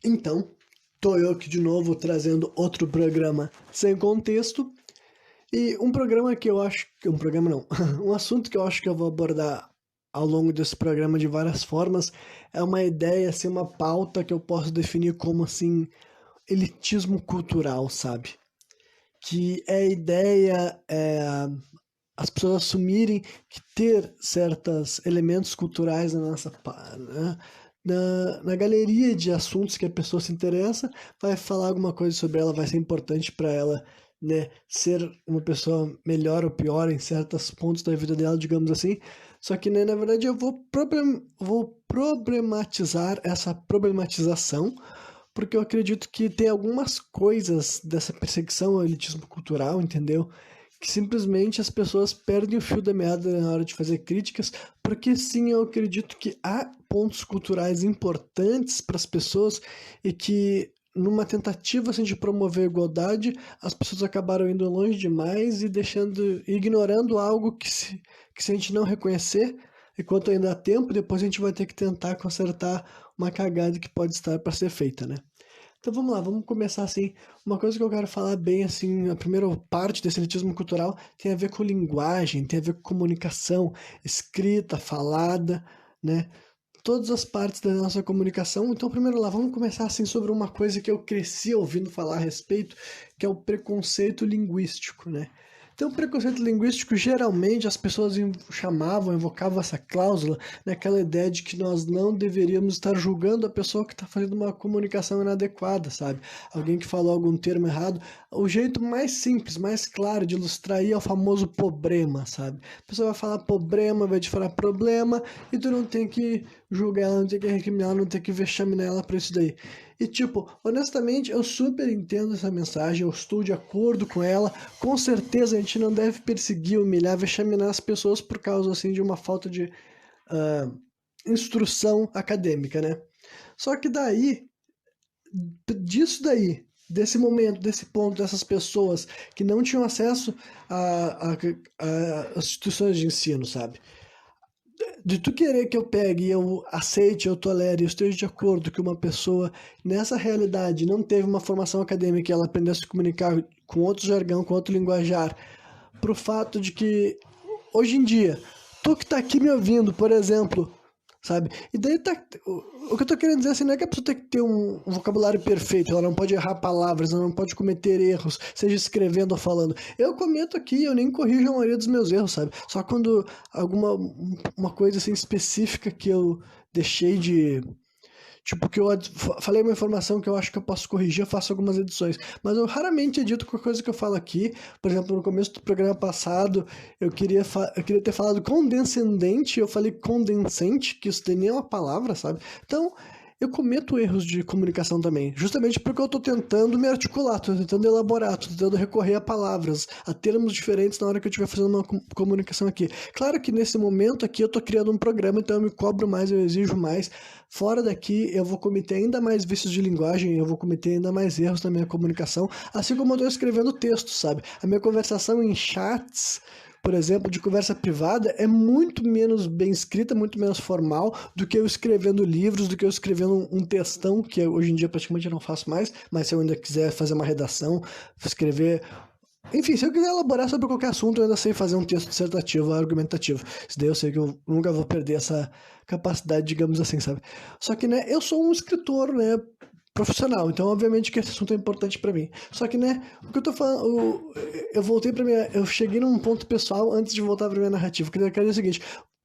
Então, tô eu aqui de novo trazendo outro programa sem contexto e um programa que eu acho que um programa não, um assunto que eu acho que eu vou abordar ao longo desse programa de várias formas é uma ideia, assim, uma pauta que eu posso definir como assim elitismo cultural, sabe? Que é a ideia as pessoas assumirem que ter certos elementos culturais né, na galeria de assuntos que a pessoa se interessa, vai falar alguma coisa sobre ela, vai ser importante para ela, né, ser uma pessoa melhor ou pior em certos pontos da vida dela, digamos assim. Só que, né, na verdade, eu vou problematizar essa problematização, porque eu acredito que tem algumas coisas dessa perseguição ao elitismo cultural, entendeu? Que simplesmente as pessoas perdem o fio da meada na hora de fazer críticas, porque sim, eu acredito que há pontos culturais importantes para as pessoas e que numa tentativa assim, de promover a igualdade, as pessoas acabaram indo longe demais e ignorando algo que se a gente não reconhecer, enquanto ainda há tempo, depois a gente vai ter que tentar consertar uma cagada que pode estar para ser feita, né? Então vamos lá, vamos começar assim. Uma coisa que eu quero falar bem assim, a primeira parte desse elitismo cultural tem a ver com linguagem, tem a ver com comunicação, escrita, falada, né? Todas as partes da nossa comunicação. Então, primeiro lá, vamos começar assim sobre uma coisa que eu cresci ouvindo falar a respeito, que é o preconceito linguístico, né? Então, preconceito linguístico, geralmente as pessoas chamavam, invocavam essa cláusula naquela ideia de que nós não deveríamos estar julgando a pessoa que está fazendo uma comunicação inadequada, sabe? Alguém que falou algum termo errado. O jeito mais simples, mais claro de ilustrar aí é o famoso problema, sabe? A pessoa vai falar problema, vai te falar problema, e tu não tem que julgar ela, não tem que recriminar ela, não tem que vexaminar ela por isso daí. E tipo, honestamente, eu super entendo essa mensagem, eu estou de acordo com ela. Com certeza a gente não deve perseguir, humilhar, vexaminar as pessoas por causa assim de uma falta de ah, instrução acadêmica, né? Só que desse momento, desse ponto, dessas pessoas que não tinham acesso a instituições de ensino, sabe? De tu querer que eu pegue, eu aceite, eu tolere, eu esteja de acordo que uma pessoa nessa realidade não teve uma formação acadêmica e ela aprendeu a se comunicar com outro jargão, com outro linguajar, pro fato de que hoje em dia, tu que tá aqui me ouvindo, por exemplo, sabe? E daí o que eu tô querendo dizer assim, não é que a pessoa tem que ter um vocabulário perfeito, ela não pode errar palavras, ela não pode cometer erros, seja escrevendo ou falando. Eu cometo aqui, eu nem corrijo a maioria dos meus erros, sabe? Só quando uma coisa assim específica que eu deixei de tipo, que eu falei uma informação que eu acho que eu posso corrigir, eu faço algumas edições. Mas eu raramente edito qualquer coisa que eu falo aqui. Por exemplo, no começo do programa passado, eu queria ter falado condescendente, eu falei condensente, que isso nem é uma palavra, sabe? Então, eu cometo erros de comunicação também, justamente porque eu estou tentando me articular, estou tentando elaborar, estou tentando recorrer a palavras, a termos diferentes na hora que eu estiver fazendo uma comunicação aqui. Claro que nesse momento aqui eu estou criando um programa, então eu me cobro mais, eu exijo mais. Fora daqui, eu vou cometer ainda mais vícios de linguagem, eu vou cometer ainda mais erros na minha comunicação, assim como eu estou escrevendo texto, sabe? A minha conversação em chats, por exemplo, de conversa privada, é muito menos bem escrita, muito menos formal do que eu escrevendo livros, do que eu escrevendo um textão, que hoje em dia praticamente eu não faço mais, mas se eu ainda quiser fazer uma redação, escrever. Enfim, se eu quiser elaborar sobre qualquer assunto, eu ainda sei fazer um texto dissertativo, argumentativo. Isso daí eu sei que eu nunca vou perder essa capacidade, digamos assim, sabe? Só que, né, eu sou um escritor, né, profissional, então obviamente que esse assunto é importante pra mim. Só que, né, o que eu tô falando, eu voltei pra minha, eu cheguei num ponto pessoal antes de voltar pra minha narrativa, que eu quero dizer o seguinte,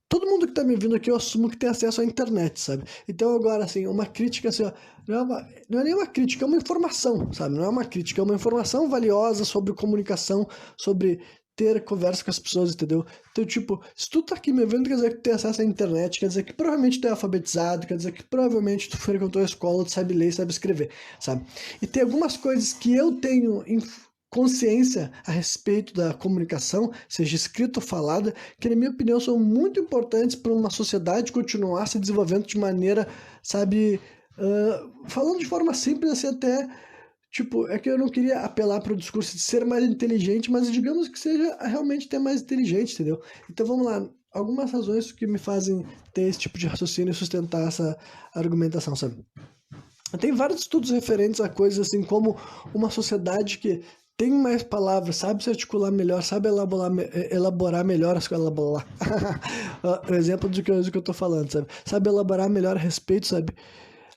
todo mundo que tá me vindo aqui, eu assumo que tem acesso à internet, sabe? Então agora, assim, uma crítica, assim, ó, não é nem uma crítica, é uma informação, sabe? Não é uma crítica, é uma informação valiosa sobre comunicação, sobre ter conversa com as pessoas, entendeu? Então, tipo, se tu tá aqui me vendo, quer dizer que tu tem acesso à internet, quer dizer que provavelmente tu é alfabetizado, quer dizer que provavelmente tu frequentou a escola, tu sabe ler, sabe escrever, sabe? E tem algumas coisas que eu tenho consciência a respeito da comunicação, seja escrita ou falada, que na minha opinião são muito importantes para uma sociedade continuar se desenvolvendo de maneira, sabe, falando de forma simples assim até, tipo, é que eu não queria apelar para o discurso de ser mais inteligente, mas digamos que seja realmente ter mais inteligente, entendeu? Então vamos lá, algumas razões que me fazem ter esse tipo de raciocínio e sustentar essa argumentação, sabe? Tem vários estudos referentes a coisas assim como uma sociedade que tem mais palavras, sabe se articular melhor, sabe elaborar melhor as coisas. O exemplo do que eu tô falando, sabe? Sabe elaborar melhor a respeito, sabe?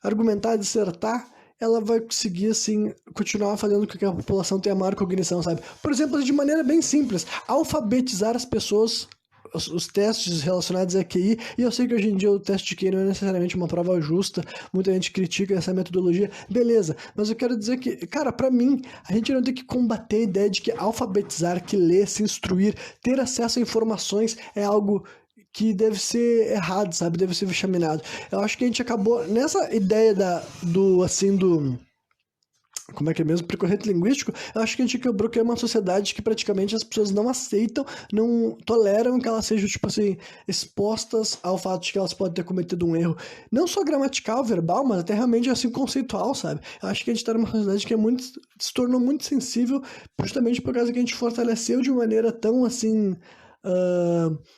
Argumentar, dissertar, ela vai conseguir, assim, continuar fazendo com que a população tenha maior cognição, sabe? Por exemplo, de maneira bem simples, alfabetizar as pessoas, os testes relacionados a QI, e eu sei que hoje em dia o teste de QI não é necessariamente uma prova justa, muita gente critica essa metodologia, beleza, mas eu quero dizer que, cara, pra mim, a gente não tem que combater a ideia de que alfabetizar, que ler, se instruir, ter acesso a informações é algo que deve ser errado, sabe? Deve ser vexaminado. Eu acho que a gente acabou nessa ideia do como é que é mesmo? Preconceito linguístico, eu acho que a gente quebrou que é uma sociedade que praticamente as pessoas não aceitam, não toleram que elas sejam, tipo assim, expostas ao fato de que elas podem ter cometido um erro, não só gramatical, verbal, mas até realmente assim conceitual, sabe? Eu acho que a gente tá numa sociedade que se tornou muito sensível, justamente por causa que a gente fortaleceu de maneira tão assim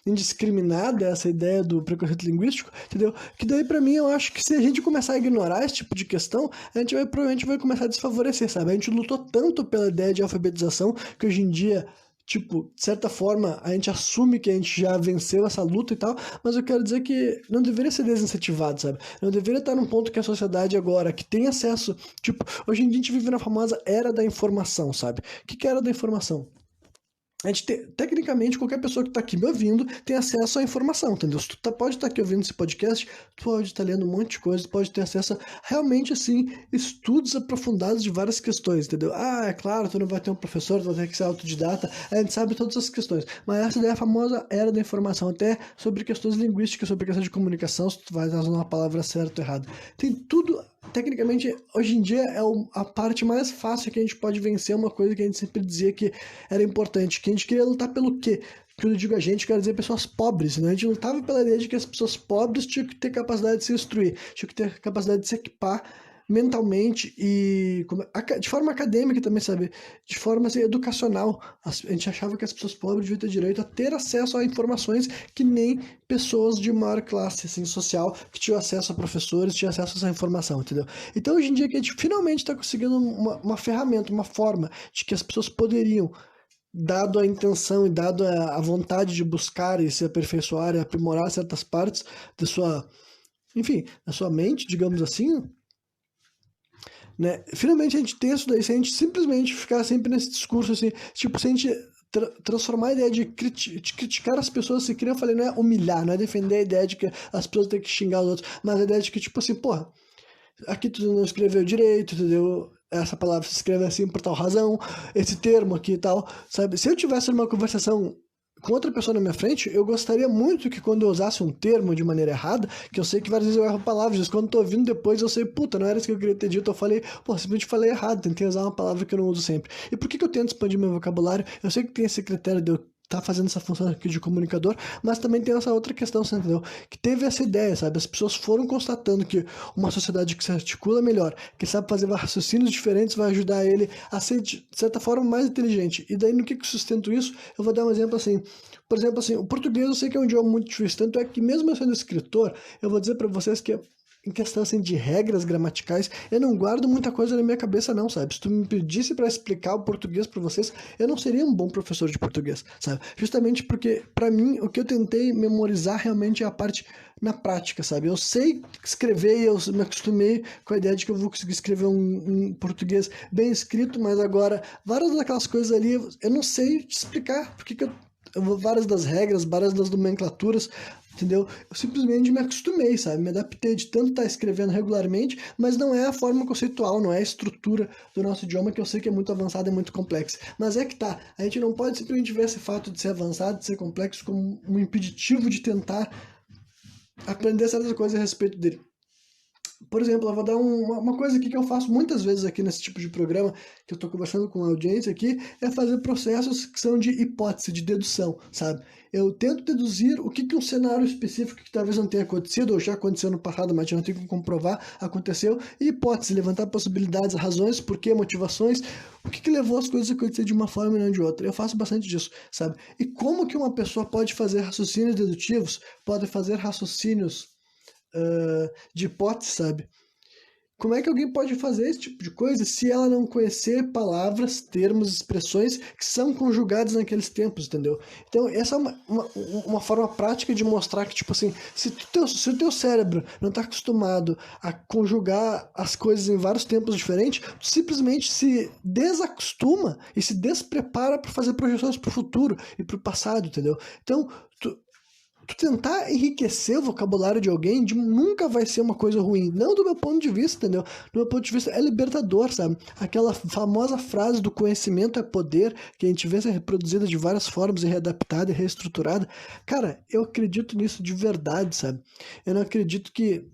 indiscriminada essa ideia do preconceito linguístico, entendeu? Que daí pra mim eu acho que se a gente começar a ignorar esse tipo de questão, a gente provavelmente vai começar a desfavorecer, sabe? A gente lutou tanto pela ideia de alfabetização que hoje em dia, tipo, de certa forma, a gente assume que a gente já venceu essa luta e tal, mas eu quero dizer que não deveria ser desincentivado, sabe? Não deveria estar num ponto que a sociedade agora, que tem acesso, tipo, hoje em dia a gente vive na famosa era da informação, sabe? O que é a era da informação? Tecnicamente, qualquer pessoa que está aqui me ouvindo tem acesso à informação, entendeu? Se tu pode estar aqui ouvindo esse podcast, tu pode estar lendo um monte de coisa, tu pode ter acesso a realmente, assim, estudos aprofundados de várias questões, entendeu? Ah, é claro, tu não vai ter um professor, tu vai ter que ser autodidata, a gente sabe todas as questões, mas essa daí é a famosa era da informação, até sobre questões linguísticas, sobre questão de comunicação, se tu vai usar uma palavra certa ou errada. Tem tudo. Tecnicamente, hoje em dia é a parte mais fácil que a gente pode vencer uma coisa que a gente sempre dizia que era importante, que a gente queria lutar pelo quê? Quando eu digo a gente, quero dizer pessoas pobres, né? A gente lutava pela ideia de que as pessoas pobres tinham que ter capacidade de se instruir, tinham que ter capacidade de se equipar mentalmente e de forma acadêmica também, sabe? De forma assim, educacional. A gente achava que as pessoas pobres deviam ter direito a ter acesso a informações que nem pessoas de maior classe assim, social, que tinham acesso a professores, tinham acesso a essa informação, entendeu? Então hoje em dia que a gente finalmente está conseguindo uma ferramenta, uma forma de que as pessoas poderiam, dado a intenção e dado a vontade de buscar e se aperfeiçoar e aprimorar certas partes da sua, enfim, da sua mente, digamos assim, né? Finalmente a gente tem isso daí, se a gente simplesmente ficar sempre nesse discurso assim, tipo, se a gente transformar a ideia de criticar as pessoas, assim, que nem eu falei, não é humilhar, não é defender a ideia de que as pessoas têm que xingar os outros, mas a ideia de que, tipo assim, porra, aqui tu não escreveu direito, entendeu? Essa palavra se escreve assim por tal razão, esse termo aqui e tal, sabe? Se eu tivesse numa conversação com outra pessoa na minha frente, eu gostaria muito que quando eu usasse um termo de maneira errada, que eu sei que várias vezes eu erro palavras, quando eu tô ouvindo depois eu sei, puta, não era isso que eu queria ter dito, eu falei, pô, simplesmente falei errado, tentei usar uma palavra que eu não uso sempre. E por que eu tento expandir meu vocabulário? Eu sei que tem esse critério de eu tá fazendo essa função aqui de comunicador, mas também tem essa outra questão, você entendeu? Que teve essa ideia, sabe? As pessoas foram constatando que uma sociedade que se articula melhor, que sabe fazer raciocínios diferentes, vai ajudar ele a ser, de certa forma, mais inteligente. E daí, no que sustento isso? Eu vou dar um exemplo assim. Por exemplo, assim, o português eu sei que é um idioma muito difícil, tanto é que mesmo eu sendo escritor, eu vou dizer para vocês que em questão assim de regras gramaticais, eu não guardo muita coisa na minha cabeça não, sabe? Se tu me pedisse para explicar o português para vocês, eu não seria um bom professor de português, sabe? Justamente porque para mim o que eu tentei memorizar realmente é a parte na prática, sabe? Eu sei escrever e eu me acostumei com a ideia de que eu vou conseguir escrever um português bem escrito, mas agora várias daquelas coisas ali eu não sei te explicar porque que várias das regras, várias das nomenclaturas, entendeu? Eu simplesmente me acostumei, sabe? Me adaptei de tanto estar escrevendo regularmente, mas não é a forma conceitual, não é a estrutura do nosso idioma que eu sei que é muito avançada e muito complexa. Mas é que tá, a gente não pode simplesmente ver esse fato de ser avançado, de ser complexo, como um impeditivo de tentar aprender certas coisas a respeito dele. Por exemplo, eu vou dar uma coisa aqui que eu faço muitas vezes aqui nesse tipo de programa, que eu estou conversando com a audiência aqui, é fazer processos que são de hipótese, de dedução, sabe? Eu tento deduzir o que um cenário específico que talvez não tenha acontecido, ou já aconteceu no passado, mas eu não tenho como comprovar, aconteceu, e hipótese, levantar possibilidades, razões, porquê, motivações, o que levou as coisas a acontecer de uma forma e não de outra. Eu faço bastante disso, sabe? E como que uma pessoa pode fazer raciocínios dedutivos, pode fazer raciocínios de hipótese, sabe? como é que alguém pode fazer esse tipo de coisa se ela não conhecer palavras, termos, expressões que são conjugadas naqueles tempos, entendeu? Então, essa é uma forma prática de mostrar que, tipo assim, se o teu cérebro não está acostumado a conjugar as coisas em vários tempos diferentes, tu simplesmente se desacostuma e se desprepara para fazer projeções para o futuro e para o passado, entendeu? Então, tu tentar enriquecer o vocabulário de alguém nunca vai ser uma coisa ruim. Não do meu ponto de vista, entendeu? Do meu ponto de vista é libertador, sabe? Aquela famosa frase do conhecimento é poder, que a gente vê ser reproduzida de várias formas e readaptada e reestruturada. Cara, eu acredito nisso de verdade, sabe? Eu não acredito que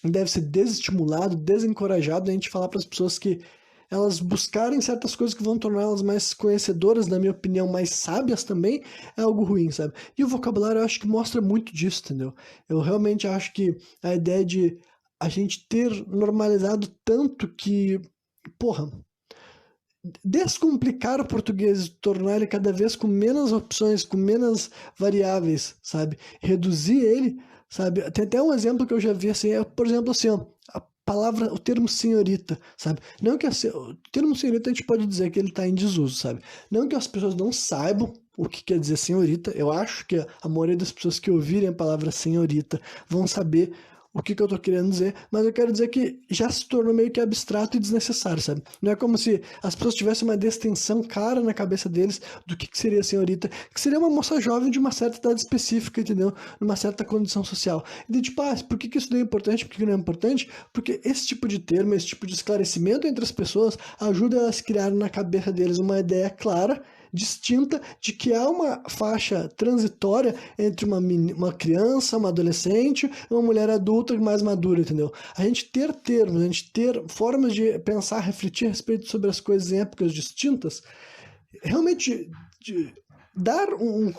deve ser desestimulado, desencorajado a gente falar para as pessoas que elas buscarem certas coisas que vão torná-las mais conhecedoras, na minha opinião, mais sábias também, é algo ruim, sabe? E o vocabulário eu acho que mostra muito disso, entendeu? Eu realmente acho que a ideia de a gente ter normalizado tanto que, porra, descomplicar o português, tornar ele cada vez com menos opções, com menos variáveis, sabe? Reduzir ele, sabe? Tem até um exemplo que eu já vi assim, por exemplo, assim, ó, a palavra, o termo senhorita, sabe? Não que o termo senhorita a gente pode dizer que ele está em desuso, sabe? Não que as pessoas não saibam o que quer dizer senhorita, eu acho que a maioria das pessoas que ouvirem a palavra senhorita vão saber o que eu tô querendo dizer, mas eu quero dizer que já se tornou meio que abstrato e desnecessário, sabe? Não é como se as pessoas tivessem uma distinção clara na cabeça deles do que seria senhorita, que seria uma moça jovem de uma certa idade específica, entendeu? Numa certa condição social. E tipo, por que isso daí é importante, por que não é importante? Porque esse tipo de termo, esse tipo de esclarecimento entre as pessoas ajuda elas a criar na cabeça deles uma ideia clara, distinta, de que há uma faixa transitória entre uma criança, uma adolescente e uma mulher adulta mais madura, entendeu? A gente ter termos, a gente ter formas de pensar, refletir a respeito sobre as coisas em épocas distintas, realmente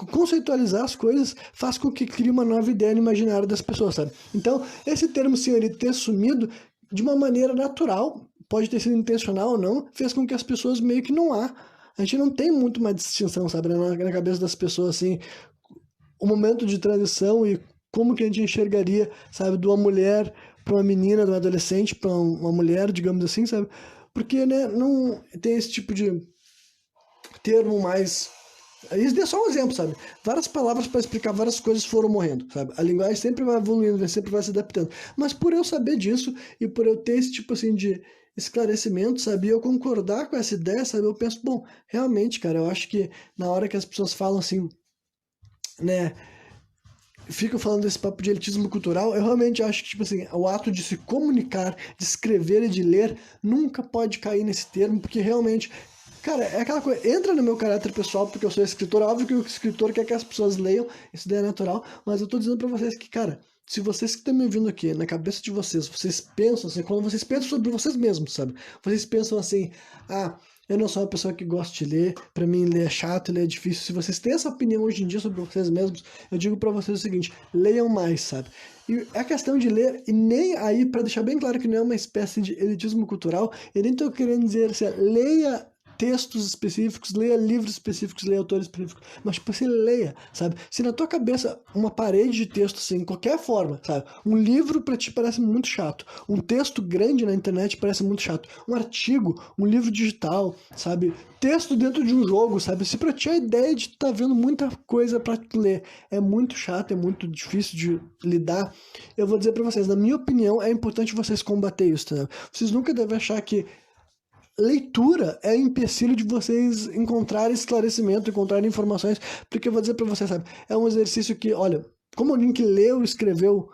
conceitualizar as coisas faz com que crie uma nova ideia no imaginário das pessoas, sabe? Então, esse termo senhorita ter sumido de uma maneira natural, pode ter sido intencional ou não, fez com que as pessoas meio que não há. A gente não tem muito uma distinção, sabe, na cabeça das pessoas, assim, o momento de transição e como que a gente enxergaria, sabe, de uma mulher para uma menina, de uma adolescente para uma mulher, digamos assim, sabe? Porque, né, não tem esse tipo de termo mais... Isso é só um exemplo, sabe? Várias palavras para explicar várias coisas foram morrendo, sabe? A linguagem sempre vai evoluindo, sempre vai se adaptando. Mas por eu saber disso e por eu ter esse tipo, assim, de esclarecimento, sabe? E eu concordar com essa ideia, sabe? Eu penso, bom, realmente, cara, eu acho que na hora que as pessoas falam assim, né, ficam falando desse papo de elitismo cultural, eu realmente acho que, tipo assim, o ato de se comunicar, de escrever e de ler, nunca pode cair nesse termo, porque realmente, cara, é aquela coisa, entra no meu caráter pessoal, porque eu sou escritor, óbvio que o escritor quer que as pessoas leiam, isso daí é natural, mas eu tô dizendo pra vocês que, cara, se vocês que estão me ouvindo aqui, na cabeça de vocês, vocês pensam assim, quando vocês pensam sobre vocês mesmos, sabe? Vocês pensam assim, eu não sou uma pessoa que gosta de ler, pra mim ler é chato, ler é difícil. Se vocês têm essa opinião hoje em dia sobre vocês mesmos, eu digo pra vocês o seguinte, leiam mais, sabe? E a questão de ler, e nem aí, pra deixar bem claro que não é uma espécie de elitismo cultural, eu nem tô querendo dizer assim, leia textos específicos, leia livros específicos, leia autores específicos, mas tipo, você leia, sabe? Se na tua cabeça uma parede de texto assim, qualquer forma, sabe? Um livro pra ti parece muito chato, um texto grande na internet parece muito chato, um artigo, um livro digital, sabe? Texto dentro de um jogo, sabe? Se pra ti a ideia de tu tá vendo muita coisa pra tu ler é muito chato, é muito difícil de lidar, eu vou dizer pra vocês, na minha opinião, é importante vocês combater isso, tá? Vocês nunca devem achar que leitura é empecilho de vocês encontrarem esclarecimento, encontrarem informações, porque eu vou dizer para vocês, sabe, é um exercício que, olha, como alguém que leu e escreveu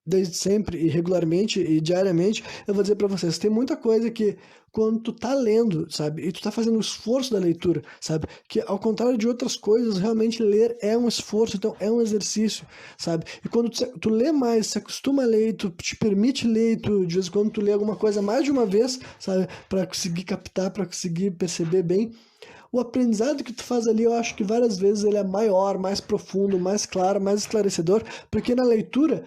desde sempre e regularmente e diariamente, eu vou dizer para vocês, tem muita coisa que quando tu tá lendo, sabe, e tu tá fazendo o esforço da leitura, sabe, que ao contrário de outras coisas, realmente ler é um esforço, então é um exercício, sabe, e quando tu lê mais, se acostuma a ler, tu te permite ler, e tu, de vez em quando tu lê alguma coisa mais de uma vez, sabe, para conseguir captar, para conseguir perceber bem, o aprendizado que tu faz ali, eu acho que várias vezes ele é maior, mais profundo, mais claro, mais esclarecedor, porque na leitura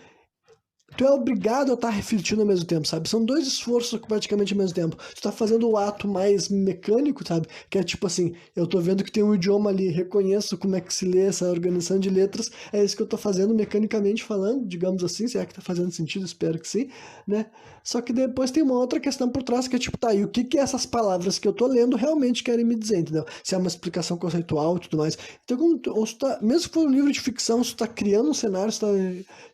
tu é obrigado a estar refletindo ao mesmo tempo, sabe? São dois esforços praticamente ao mesmo tempo. Tu tá fazendo o ato mais mecânico, sabe? Que é tipo assim, eu tô vendo que tem um idioma ali, reconheço como é que se lê essa organização de letras, é isso que eu tô fazendo mecanicamente falando, digamos assim, se é que tá fazendo sentido, espero que sim, né? Só que depois tem uma outra questão por trás que é tipo, tá, e o que que essas palavras que eu tô lendo realmente querem me dizer, entendeu? Se é uma explicação conceitual e tudo mais. Então, ou se tá, mesmo que for um livro de ficção, se tu tá criando um cenário, se tá,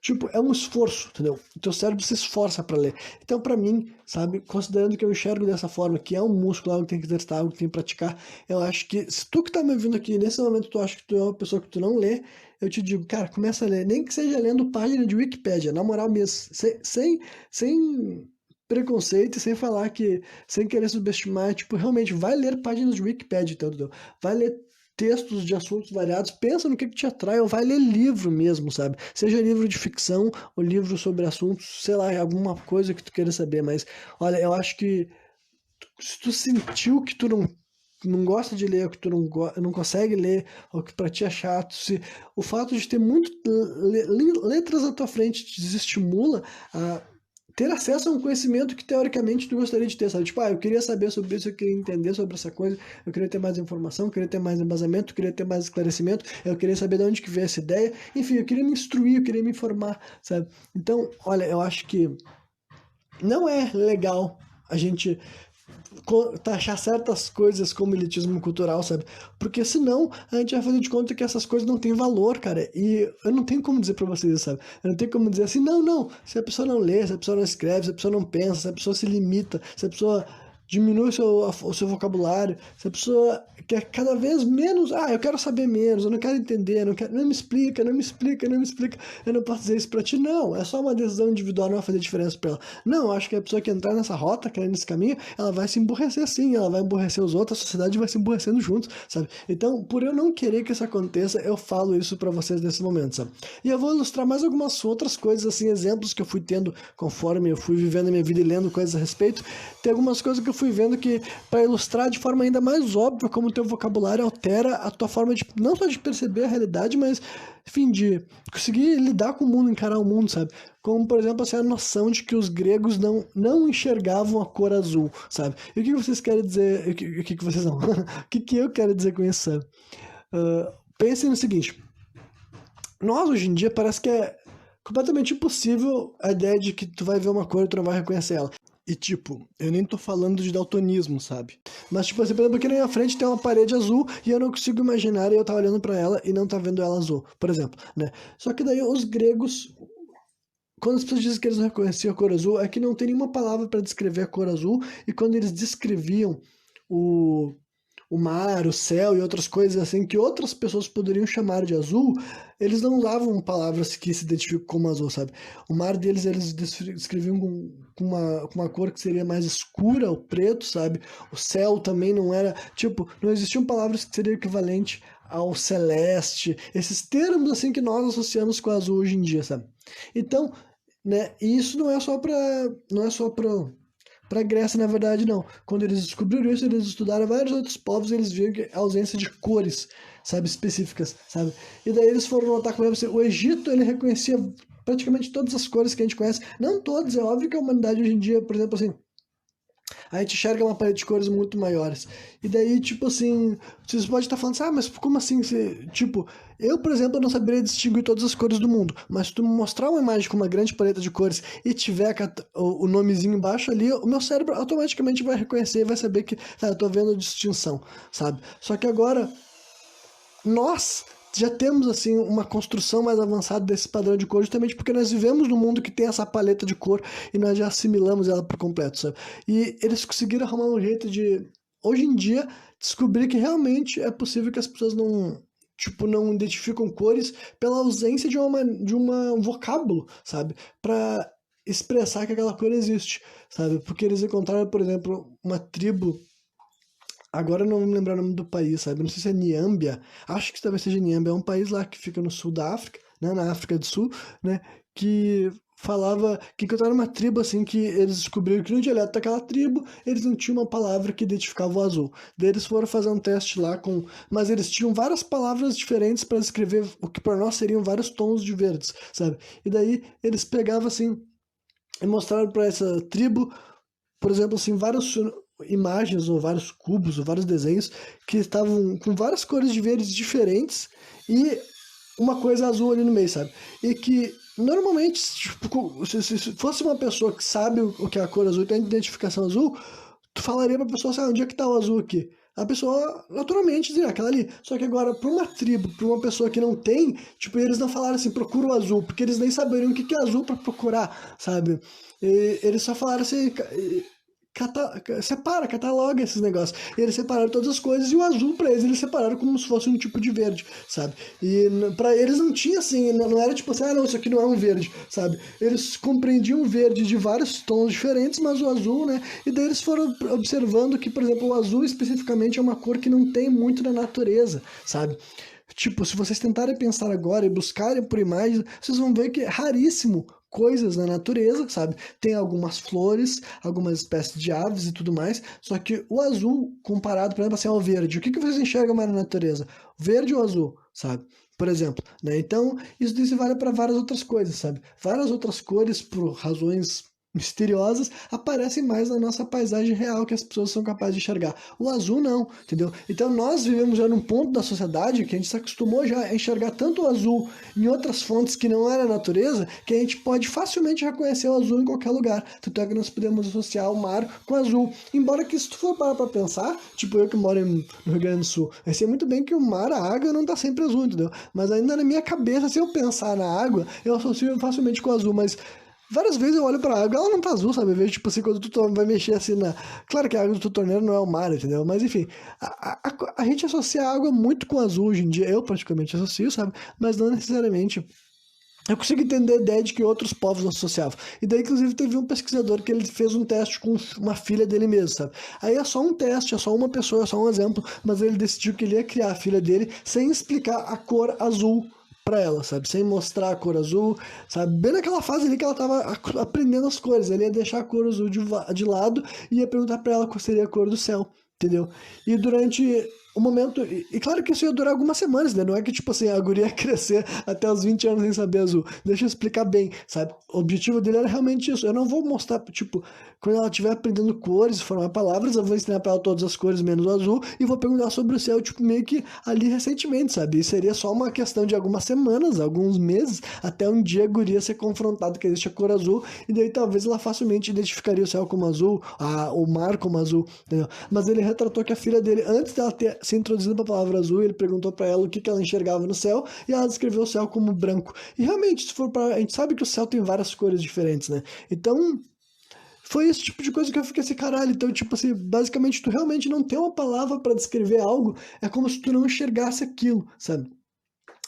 tipo, é um esforço, entendeu? O teu cérebro se esforça para ler. Então, para mim, sabe, considerando que eu enxergo dessa forma, que é um músculo, algo que tem que exercitar, algo que tem que praticar, eu acho que, se tu que tá me ouvindo aqui, nesse momento tu acha que tu é uma pessoa que tu não lê, eu te digo, cara, começa a ler, nem que seja lendo página de Wikipédia, na moral mesmo, sem preconceito, sem falar que, sem querer subestimar, tipo, realmente, vai ler páginas de Wikipédia, entendeu? Vai ler textos de assuntos variados, pensa no que te atrai, ou vai ler livro mesmo, sabe? Seja livro de ficção, ou livro sobre assuntos, sei lá, alguma coisa que tu queira saber, mas, olha, eu acho que se tu sentiu que tu não gosta de ler, ou que tu não consegue ler, ou que pra ti é chato, se o fato de ter muito letras na tua frente te desestimula a ter acesso a um conhecimento que teoricamente tu gostaria de ter, sabe? Tipo, eu queria saber sobre isso, eu queria entender sobre essa coisa, eu queria ter mais informação, eu queria ter mais embasamento, eu queria ter mais esclarecimento, eu queria saber de onde que veio essa ideia, enfim, eu queria me instruir, eu queria me informar, sabe? Então, olha, eu acho que não é legal a gente taxar certas coisas como elitismo cultural, sabe? Porque senão a gente vai fazer de conta que essas coisas não têm valor, cara. E eu não tenho como dizer pra vocês, sabe? Eu não tenho como dizer assim, não. Se a pessoa não lê, se a pessoa não escreve, se a pessoa não pensa, se a pessoa se limita, se a pessoa diminui o seu vocabulário, se a pessoa quer cada vez menos, eu quero saber menos, eu não quero entender, não me explica, eu não posso dizer isso pra ti, não, é só uma decisão individual, não vai fazer diferença pra ela. Não, eu acho que a pessoa que entrar nessa rota, que é nesse caminho, ela vai se emburrecer sim, ela vai emburrecer os outros, a sociedade vai se emburrecendo juntos, sabe? Então, por eu não querer que isso aconteça, eu falo isso pra vocês nesse momento, sabe? E eu vou ilustrar mais algumas outras coisas, assim, exemplos que eu fui tendo conforme eu fui vivendo a minha vida e lendo coisas a respeito. Tem algumas coisas que eu fui vendo que, para ilustrar de forma ainda mais óbvia como o teu vocabulário altera a tua forma de, não só de perceber a realidade, mas, enfim, de conseguir lidar com o mundo, encarar o mundo, sabe? Como, por exemplo, assim, a noção de que os gregos não enxergavam a cor azul, sabe? E o que vocês querem dizer, o que vocês não, o que eu quero dizer com isso, sabe? Pensem no seguinte, nós hoje em dia parece que é completamente impossível a ideia de que tu vai ver uma cor e tu não vai reconhecer ela. E tipo, eu nem tô falando de daltonismo, sabe? Mas tipo assim, por exemplo, aqui na minha frente tem uma parede azul e eu não consigo imaginar eu tá olhando pra ela e não tá vendo ela azul, por exemplo, né? Só que daí os gregos, quando as pessoas dizem que eles não reconheciam a cor azul, é que não tem nenhuma palavra para descrever a cor azul, e quando eles descreviam o, o mar, o céu e outras coisas assim que outras pessoas poderiam chamar de azul, eles não usavam palavras que se identificam como azul, sabe? O mar deles, eles descreviam com uma cor que seria mais escura, o preto, sabe? O céu também não era, tipo, não existiam palavras que seriam equivalente ao celeste, esses termos assim que nós associamos com azul hoje em dia, sabe? Então, né, e isso não é só para a Grécia, na verdade, não. Quando eles descobriram isso, eles estudaram vários outros povos e eles viram que a ausência de cores, sabe, específicas, sabe? E daí eles foram notar como o Egito, ele reconhecia praticamente todas as cores que a gente conhece. Não todas, é óbvio que a humanidade hoje em dia, por exemplo, assim, a gente enxerga uma paleta de cores muito maiores. E daí, tipo assim, vocês podem estar falando assim, mas como assim? Tipo, eu, por exemplo, não saberia distinguir todas as cores do mundo, mas se tu me mostrar uma imagem com uma grande paleta de cores e tiver o nomezinho embaixo ali, o meu cérebro automaticamente vai reconhecer e vai saber que, eu tô vendo a distinção, sabe? Só que agora, nós já temos assim uma construção mais avançada desse padrão de cor, justamente porque nós vivemos num mundo que tem essa paleta de cor e nós já assimilamos ela por completo, sabe? E eles conseguiram arrumar um jeito de, hoje em dia, descobrir que realmente é possível que as pessoas não identificam cores pela ausência de um vocábulo, sabe? Para expressar que aquela cor existe, sabe? Porque eles encontraram, por exemplo, uma tribo. Agora eu não vou me lembrar o nome do país, sabe? Não sei se é Niâmbia. Acho que talvez seja Niâmbia. É um país lá que fica no sul da África, né? Na África do Sul, né? Que falava que encontraram uma tribo assim que eles descobriram que no dialeto daquela tribo eles não tinham uma palavra que identificava o azul. Daí eles foram fazer um teste lá com, mas eles tinham várias palavras diferentes para descrever o que para nós seriam vários tons de verdes, sabe? E daí eles pegavam assim e mostraram para essa tribo, por exemplo, assim, várias imagens ou vários cubos ou vários desenhos que estavam com várias cores de verdes diferentes e uma coisa azul ali no meio, sabe? E que normalmente, tipo, se fosse uma pessoa que sabe o que é a cor azul, tem a identificação azul, tu falaria pra pessoa, sabe, onde é que tá o azul aqui? A pessoa naturalmente diria aquela ali. Só que agora, pra uma tribo, pra uma pessoa que não tem, tipo, eles não falaram assim, procura o azul, porque eles nem saberiam o que que é azul pra procurar, sabe? E eles só falaram assim, separa, cataloga esses negócios. E eles separaram todas as coisas e o azul pra eles separaram como se fosse um tipo de verde, sabe? E pra eles não tinha assim, não era tipo assim, ah não, isso aqui não é um verde, sabe? Eles compreendiam o verde de vários tons diferentes, mas o azul, né? E daí eles foram observando que, por exemplo, o azul especificamente é uma cor que não tem muito na natureza, sabe? Tipo, se vocês tentarem pensar agora e buscarem por imagens, vocês vão ver que é raríssimo coisas na natureza, sabe? Tem algumas flores, algumas espécies de aves e tudo mais, só que o azul, comparado, por exemplo, assim, ao verde, o que que vocês enxergam mais na natureza? Verde ou azul, sabe? Por exemplo, né? Então, isso se vale para várias outras coisas, sabe? Várias outras cores, por razões misteriosas, aparecem mais na nossa paisagem real que as pessoas são capazes de enxergar. O azul não, entendeu? Então nós vivemos já num ponto da sociedade que a gente se acostumou já a enxergar tanto o azul em outras fontes que não era a natureza, que a gente pode facilmente reconhecer o azul em qualquer lugar. Tanto é que nós podemos associar o mar com o azul. Embora que se tu for parar pra pensar, tipo eu que moro no Rio Grande do Sul, eu sei muito bem que o mar, a água não tá sempre azul, entendeu? Mas ainda na minha cabeça, se eu pensar na água, eu associo facilmente com o azul, mas várias vezes eu olho pra água, ela não tá azul, sabe? Eu vejo, tipo assim, quando tu vai mexer assim na. Claro que a água do torneiro não é o mar, entendeu? Mas enfim, a gente associa a água muito com azul hoje em dia. Eu praticamente associo, sabe? Mas não necessariamente. Eu consigo entender a ideia de que outros povos não associavam. E daí, inclusive, teve um pesquisador que ele fez um teste com uma filha dele mesmo, sabe? Aí é só um teste, é só uma pessoa, é só um exemplo, mas ele decidiu que ele ia criar a filha dele sem explicar a cor azul pra ela, sabe? Sem mostrar a cor azul, sabe? Bem naquela fase ali que ela tava aprendendo as cores. Ele ia deixar a cor azul de lado e ia perguntar pra ela qual seria a cor do céu, entendeu? E durante o momento. E claro que isso ia durar algumas semanas, né? Não é que, tipo assim, a guria ia crescer até os 20 anos sem saber azul. Deixa eu explicar bem, sabe? O objetivo dele era realmente isso. Eu não vou mostrar, tipo, quando ela estiver aprendendo cores, formar palavras, eu vou ensinar pra ela todas as cores menos o azul e vou perguntar sobre o céu, tipo, meio que ali recentemente, sabe? E seria só uma questão de algumas semanas, alguns meses, até um dia a guria ser confrontada que existe a cor azul, e daí talvez ela facilmente identificaria o céu como azul, o mar como azul, entendeu? Mas ele retratou que a filha dele, antes dela ter se introduzido para a palavra azul, ele perguntou para ela o que ela enxergava no céu, e ela descreveu o céu como branco. E realmente, se for para, a gente sabe que o céu tem várias cores diferentes, né? Então, foi esse tipo de coisa que eu fiquei assim, caralho. Então, tipo assim, basicamente, tu realmente não tem uma palavra para descrever algo, é como se tu não enxergasse aquilo, sabe?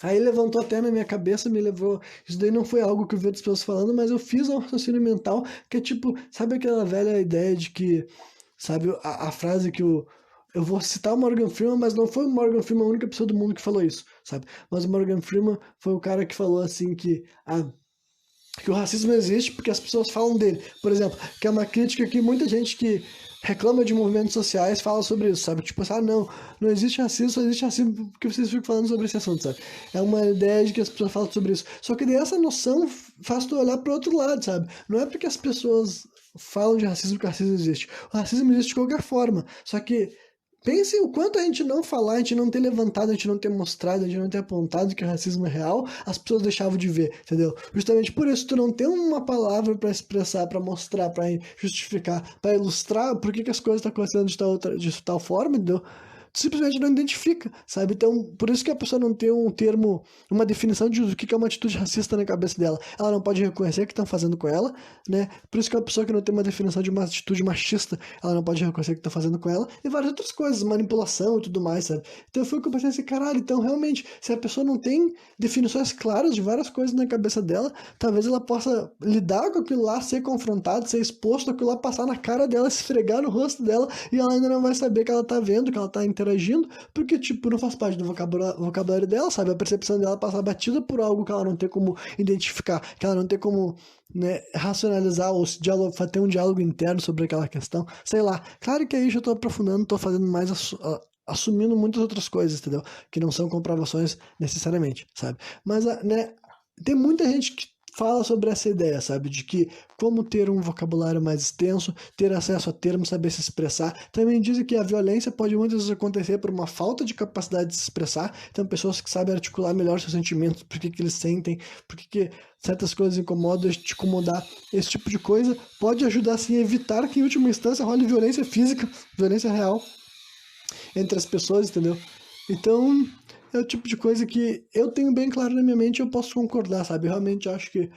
Aí levantou até na minha cabeça, me levou. Isso daí não foi algo que eu vi outras pessoas falando, mas eu fiz um raciocínio mental que é tipo, sabe aquela velha ideia de que, sabe, a frase que o. Eu vou citar o Morgan Freeman, mas não foi o Morgan Freeman a única pessoa do mundo que falou isso, sabe? Mas o Morgan Freeman foi o cara que falou assim que o racismo existe porque as pessoas falam dele. Por exemplo, que é uma crítica que muita gente que reclama de movimentos sociais fala sobre isso, sabe? Tipo assim, não, não existe racismo, só existe racismo porque vocês ficam falando sobre esse assunto, sabe? É uma ideia de que as pessoas falam sobre isso. Só que daí essa noção faz tu olhar para outro lado, sabe? Não é porque as pessoas falam de racismo que o racismo existe. O racismo existe de qualquer forma. Só que pense o quanto a gente não falar, a gente não ter levantado, a gente não ter mostrado, a gente não ter apontado que o racismo é real, as pessoas deixavam de ver, entendeu? Justamente por isso tu não tem uma palavra para expressar, para mostrar, para justificar, para ilustrar por que as coisas estão acontecendo de tal forma, entendeu? Tu simplesmente não identifica, sabe? Então, por isso que a pessoa não tem um termo, uma definição de o que é uma atitude racista na cabeça dela. Ela não pode reconhecer o que estão fazendo com ela, né? Por isso que a pessoa que não tem uma definição de uma atitude machista, ela não pode reconhecer o que estão fazendo com ela, e várias outras coisas, manipulação e tudo mais, sabe? Então foi o que eu pensei assim, caralho, então realmente, se a pessoa não tem definições claras de várias coisas na cabeça dela, talvez ela possa lidar com aquilo lá, ser confrontada, ser exposto aquilo lá, passar na cara dela, esfregar no rosto dela, e ela ainda não vai saber que ela tá vendo, que ela tá interagindo, porque, tipo, não faz parte do vocabulário dela, sabe? A percepção dela passa batida por algo que ela não tem como identificar, que ela não tem como, né, racionalizar ou ter um diálogo interno sobre aquela questão, sei lá. Claro que aí já tô aprofundando, tô fazendo mais assumindo muitas outras coisas, entendeu? Que não são comprovações necessariamente, sabe? Mas, né, tem muita gente fala sobre essa ideia, sabe? De que como ter um vocabulário mais extenso, ter acesso a termos, saber se expressar. Também dizem que a violência pode muitas vezes acontecer por uma falta de capacidade de se expressar. Então, pessoas que sabem articular melhor seus sentimentos, por que eles sentem, por que certas coisas incomodam, te incomodar, esse tipo de coisa pode ajudar, sim, a evitar que, em última instância, role violência física, violência real entre as pessoas, entendeu? Então, é o tipo de coisa que eu tenho bem claro na minha mente e eu posso concordar, sabe? Eu realmente acho que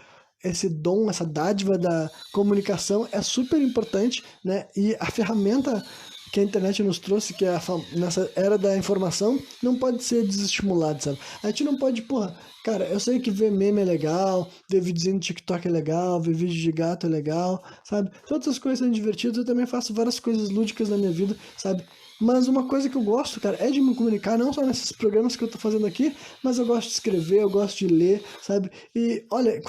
esse dom, essa dádiva da comunicação é super importante, né? E a ferramenta que a internet nos trouxe, que é nessa era da informação, não pode ser desestimulada, sabe? A gente não pode, porra, cara, eu sei que ver meme é legal, ver videozinho no TikTok é legal, ver vídeo de gato é legal, sabe? Todas as coisas são divertidas, eu também faço várias coisas lúdicas na minha vida, sabe? Mas uma coisa que eu gosto, cara, é de me comunicar, não só nesses programas que eu tô fazendo aqui, mas eu gosto de escrever, eu gosto de ler, sabe? E olha,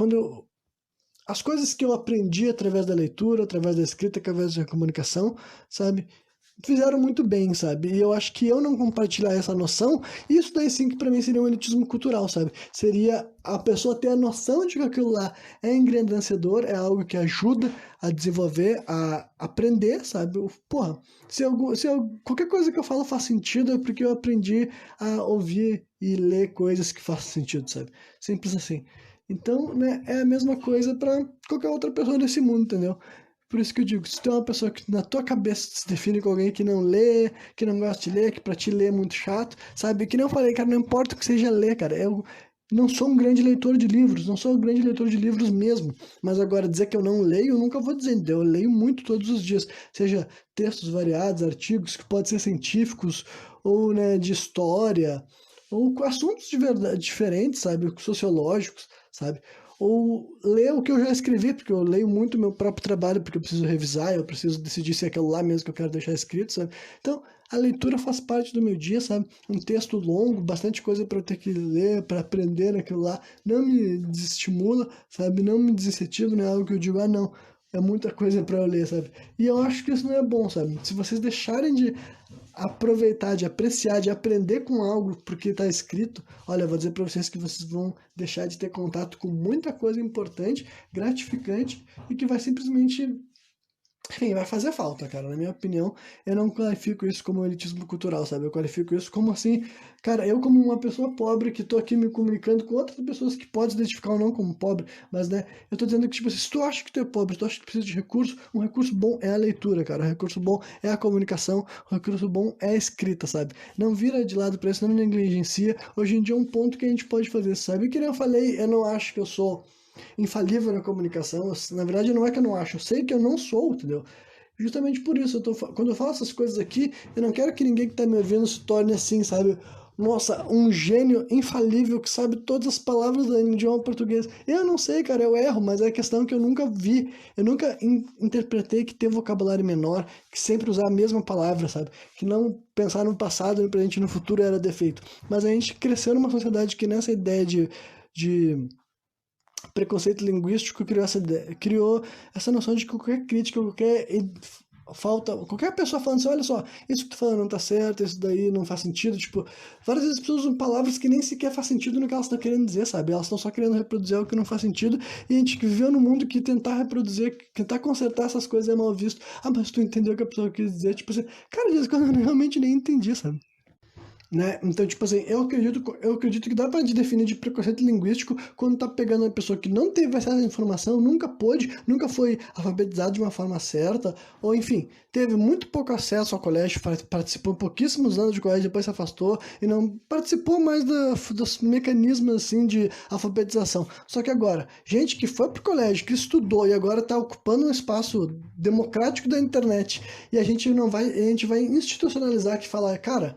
as coisas que eu aprendi através da leitura, através da escrita, através da comunicação, sabe? Fizeram muito bem, sabe? E eu acho que eu não compartilhar essa noção, isso daí sim que pra mim seria um elitismo cultural, sabe? Seria a pessoa ter a noção de que aquilo lá é engrandecedor, é algo que ajuda a desenvolver, a aprender, sabe? Porra, qualquer coisa que eu falo faz sentido é porque eu aprendi a ouvir e ler coisas que fazem sentido, sabe? Simples assim. Então, né, é a mesma coisa pra qualquer outra pessoa desse mundo, entendeu? Por isso que eu digo, se tem uma pessoa que na tua cabeça se define como alguém que não lê, que não gosta de ler, que pra ti ler é muito chato, sabe? Que nem eu falei, cara, não importa o que seja ler, cara. Eu não sou um grande leitor de livros, não sou um grande leitor de livros mesmo. Mas agora, dizer que eu não leio, eu nunca vou dizer. Eu leio muito todos os dias. Seja textos variados, artigos que podem ser científicos, ou, né, de história, ou assuntos de verdade diferentes, sabe? Sociológicos, sabe? Ou ler o que eu já escrevi, porque eu leio muito meu próprio trabalho, porque eu preciso revisar, eu preciso decidir se é aquilo lá mesmo que eu quero deixar escrito, sabe? Então, a leitura faz parte do meu dia, sabe? Um texto longo, bastante coisa para eu ter que ler, para aprender aquilo lá, não me desestimula, sabe? Não me desincentiva, não é algo que eu digo, ah, não, é muita coisa para eu ler, sabe? E eu acho que isso não é bom, sabe? Se vocês deixarem de aproveitar, de apreciar, de aprender com algo porque está escrito, olha, eu vou dizer para vocês que vocês vão deixar de ter contato com muita coisa importante, gratificante e que vai simplesmente, enfim, vai fazer falta, cara. Na minha opinião, eu não qualifico isso como elitismo cultural, sabe? Eu qualifico isso como assim, cara, eu como uma pessoa pobre que tô aqui me comunicando com outras pessoas que podem se identificar ou não como pobre, mas, né, eu tô dizendo que, tipo, se tu acha que tu é pobre, tu acha que precisa de recurso, um recurso bom é a leitura, cara. Um recurso bom é a comunicação, um recurso bom é a escrita, sabe? Não vira de lado pra isso, não negligencia. Hoje em dia é um ponto que a gente pode fazer, sabe? E que nem eu falei, eu não acho que eu sou infalível na comunicação. Na verdade, não é que eu não acho, eu sei que eu não sou, entendeu? Justamente por isso, quando eu falo essas coisas aqui, eu não quero que ninguém que está me ouvindo se torne assim, sabe? Nossa, um gênio infalível que sabe todas as palavras do idioma português. Eu não sei, cara, eu erro, mas é a questão que eu nunca vi, eu nunca interpretei que ter vocabulário menor, que sempre usar a mesma palavra, sabe? Que não pensar no passado, no presente e no futuro era defeito. Mas a gente cresceu numa sociedade que nessa ideia de preconceito linguístico criou essa noção de que qualquer crítica, qualquer pessoa falando assim, olha só, isso que tu falando não tá certo, isso daí não faz sentido, tipo, várias vezes as pessoas usam palavras que nem sequer faz sentido no que elas estão querendo dizer, sabe? Elas estão só querendo reproduzir algo que não faz sentido, e a gente viveu num mundo que tentar reproduzir, tentar consertar essas coisas é mal visto. Ah, mas tu entendeu o que a pessoa quis dizer, tipo assim, cara, às vezes quando eu realmente nem entendi, sabe? Né? Então, tipo assim, eu acredito que dá pra te definir de preconceito linguístico quando tá pegando uma pessoa que não teve acesso à informação, nunca pôde, nunca foi alfabetizado de uma forma certa, ou enfim, teve muito pouco acesso ao colégio, participou pouquíssimos anos de colégio, depois se afastou e não participou mais dos mecanismos assim de alfabetização. Só que agora, gente que foi pro colégio, que estudou e agora tá ocupando um espaço democrático da internet, e a gente vai institucionalizar que falar, cara,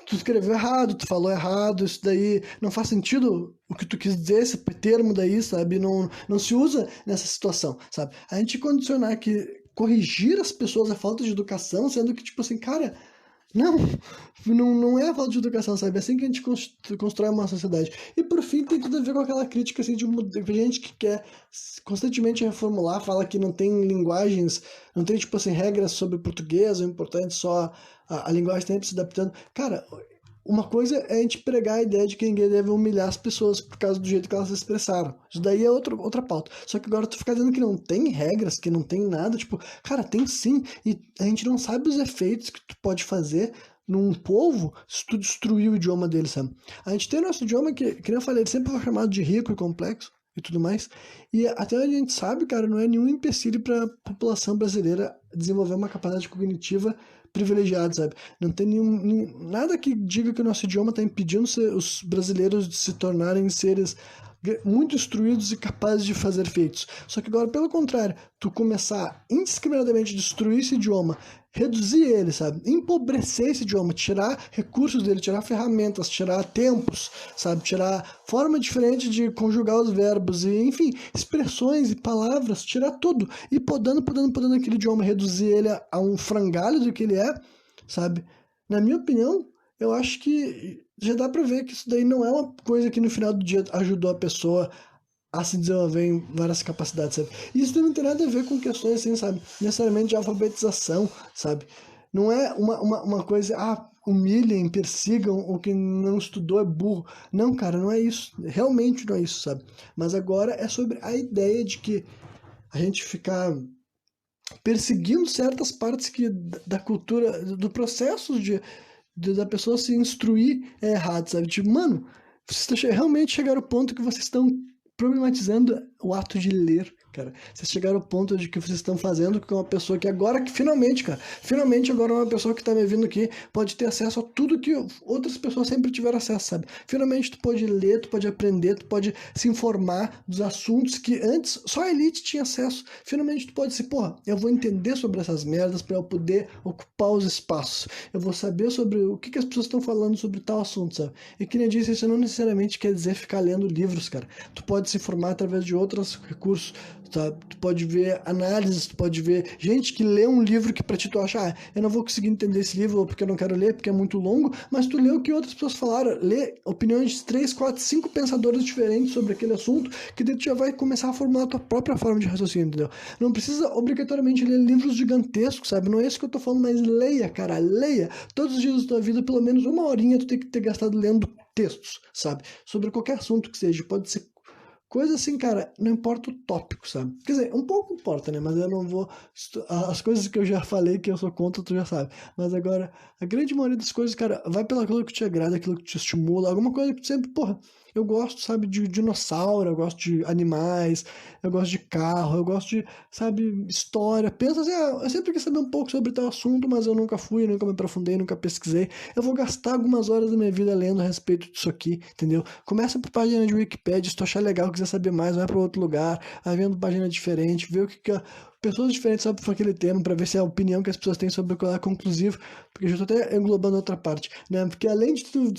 tu escreveu errado, tu falou errado, isso daí não faz sentido o que tu quis dizer, esse termo daí, sabe? Não se usa nessa situação, sabe? A gente condicionar que corrigir as pessoas é falta de educação, sendo que, tipo assim, cara, não, não é falta de educação, sabe? É assim que a gente constrói uma sociedade. E por fim, tem tudo a ver com aquela crítica assim, de gente que quer constantemente reformular, fala que não tem linguagens, não tem, tipo assim, regras sobre português, o importante é só a linguagem sempre se adaptando. Cara, uma coisa é a gente pregar a ideia de que ninguém deve humilhar as pessoas por causa do jeito que elas se expressaram. Isso daí é outra pauta. Só que agora tu fica dizendo que não tem regras, que não tem nada, tipo, cara, tem sim. E a gente não sabe os efeitos que tu pode fazer num povo se tu destruir o idioma dele, sabe? A gente tem nosso idioma que nem eu falei, ele sempre foi chamado de rico e complexo e tudo mais. E até onde a gente sabe, cara, não é nenhum empecilho para a população brasileira desenvolver uma capacidade cognitiva privilegiada, sabe? Não tem nada que diga que o nosso idioma está impedindo os brasileiros de se tornarem seres muito instruídos e capazes de fazer feitos. Só que agora, pelo contrário, tu começar indiscriminadamente a destruir esse idioma, reduzir ele, sabe? Empobrecer esse idioma, tirar recursos dele, tirar ferramentas, tirar tempos, sabe? Tirar forma diferente de conjugar os verbos e, enfim, expressões e palavras, tirar tudo e podando aquele idioma, reduzir ele a um frangalho do que ele é, sabe? Na minha opinião, eu acho que já dá pra ver que isso daí não é uma coisa que no final do dia ajudou a pessoa a se desenvolver em várias capacidades, sabe? E isso não tem nada a ver com questões assim, sabe? Necessariamente de alfabetização, sabe? Não é uma coisa, humilhem, persigam, o que não estudou é burro. Não, cara, não é isso. Realmente não é isso, sabe? Mas agora é sobre a ideia de que a gente ficar perseguindo certas partes da cultura, do processo da pessoa se instruir é errado, sabe? Tipo, mano, vocês realmente chegaram ao ponto que vocês estão problematizando o ato de ler, cara. Vocês chegaram ao ponto de que vocês estão fazendo com uma pessoa que agora, que finalmente, cara, finalmente agora uma pessoa que tá me vindo aqui pode ter acesso a tudo que outras pessoas sempre tiveram acesso, sabe? Finalmente tu pode ler, tu pode aprender, tu pode se informar dos assuntos que antes só a elite tinha acesso. Finalmente tu pode dizer, porra, eu vou entender sobre essas merdas para eu poder ocupar os espaços. Eu vou saber sobre o que as pessoas estão falando sobre tal assunto, sabe? E que nem eu disse, isso não necessariamente quer dizer ficar lendo livros, cara. Tu pode se formar através de outros recursos, tá? Tu pode ver análises, tu pode ver gente que lê um livro que pra ti tu acha, eu não vou conseguir entender esse livro, ou porque eu não quero ler, porque é muito longo, mas tu lê o que outras pessoas falaram, lê opiniões de 3, 4, 5 pensadores diferentes sobre aquele assunto, que daí tu já vai começar a formular a tua própria forma de raciocínio, entendeu? Não precisa obrigatoriamente ler livros gigantescos, sabe? Não é isso que eu tô falando, mas leia, cara, leia. Todos os dias da tua vida, pelo menos uma horinha tu tem que ter gastado lendo textos, sabe? Sobre qualquer assunto que seja, pode ser coisa assim, cara, não importa o tópico, sabe? Quer dizer, um pouco importa, né? Mas eu não vou. As coisas que eu já falei que eu sou contra, tu já sabe. Mas agora, a grande maioria das coisas, cara, vai pelo aquilo que te agrada, aquilo que te estimula, alguma coisa que tu sempre, porra, eu gosto, sabe, de dinossauro, eu gosto de animais, eu gosto de carro, eu gosto de, sabe, história. Pensa assim, eu sempre quis saber um pouco sobre tal assunto, mas eu nunca fui, nunca me aprofundei, nunca pesquisei. Eu vou gastar algumas horas da minha vida lendo a respeito disso aqui, entendeu? Começa por página de Wikipedia, se tu achar legal, quiser saber mais, vai para outro lugar, vai vendo página diferente, vê o que pessoas diferentes sabem sobre aquele tema, para ver se a opinião que as pessoas têm sobre aquilo é conclusiva, porque eu já estou até englobando outra parte, né? Porque além de tu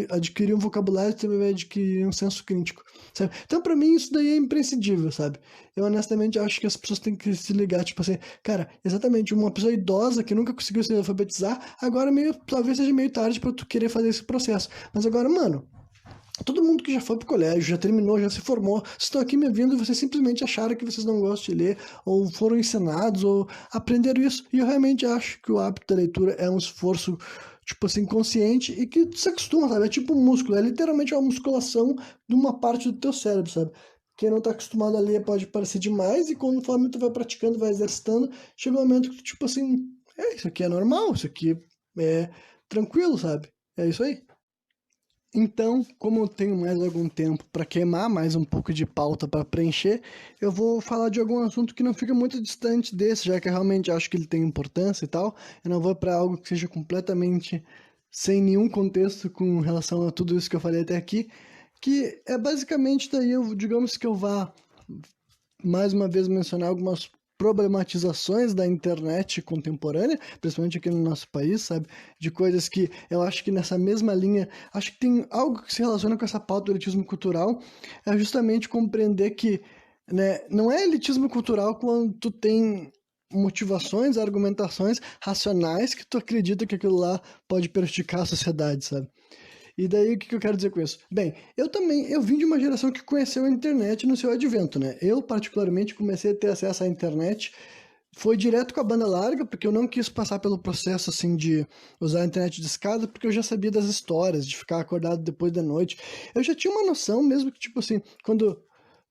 adquirir um vocabulário, tu também vai adquirir um senso crítico, sabe? Então, para mim, isso daí é imprescindível, sabe? Eu honestamente acho que as pessoas têm que se ligar, tipo assim, cara, exatamente, uma pessoa idosa que nunca conseguiu se alfabetizar, agora talvez seja meio tarde para tu querer fazer esse processo. Mas agora, mano, todo mundo que já foi pro colégio, já terminou, já se formou, vocês estão aqui me ouvindo e vocês simplesmente acharam que vocês não gostam de ler, ou foram ensinados, ou aprenderam isso. E eu realmente acho que o hábito da leitura é um esforço, tipo assim, consciente e que se acostuma, sabe? É tipo um músculo, é literalmente uma musculação de uma parte do teu cérebro, sabe? Quem não tá acostumado a ler pode parecer demais, e conforme tu vai praticando, vai exercitando, chega um momento que tu, tipo assim, isso aqui é normal, isso aqui é tranquilo, sabe? É isso aí. Então, como eu tenho mais algum tempo para queimar, mais um pouco de pauta para preencher, eu vou falar de algum assunto que não fica muito distante desse, já que eu realmente acho que ele tem importância e tal. Eu não vou para algo que seja completamente sem nenhum contexto com relação a tudo isso que eu falei até aqui, que é basicamente daí, digamos que eu vá mais uma vez mencionar algumas problematizações da internet contemporânea, principalmente aqui no nosso país, sabe? De coisas que eu acho que nessa mesma linha, acho que tem algo que se relaciona com essa pauta do elitismo cultural, é justamente compreender que, né, não é elitismo cultural quando tu tem motivações, argumentações racionais que tu acredita que aquilo lá pode prejudicar a sociedade, sabe? E daí, o que eu quero dizer com isso? Bem, eu vim de uma geração que conheceu a internet no seu advento, né? Eu, particularmente, comecei a ter acesso à internet foi direto com a banda larga, porque eu não quis passar pelo processo, assim, de usar a internet de escada, porque eu já sabia das histórias, de ficar acordado depois da noite. Eu já tinha uma noção, mesmo que, tipo assim, quando...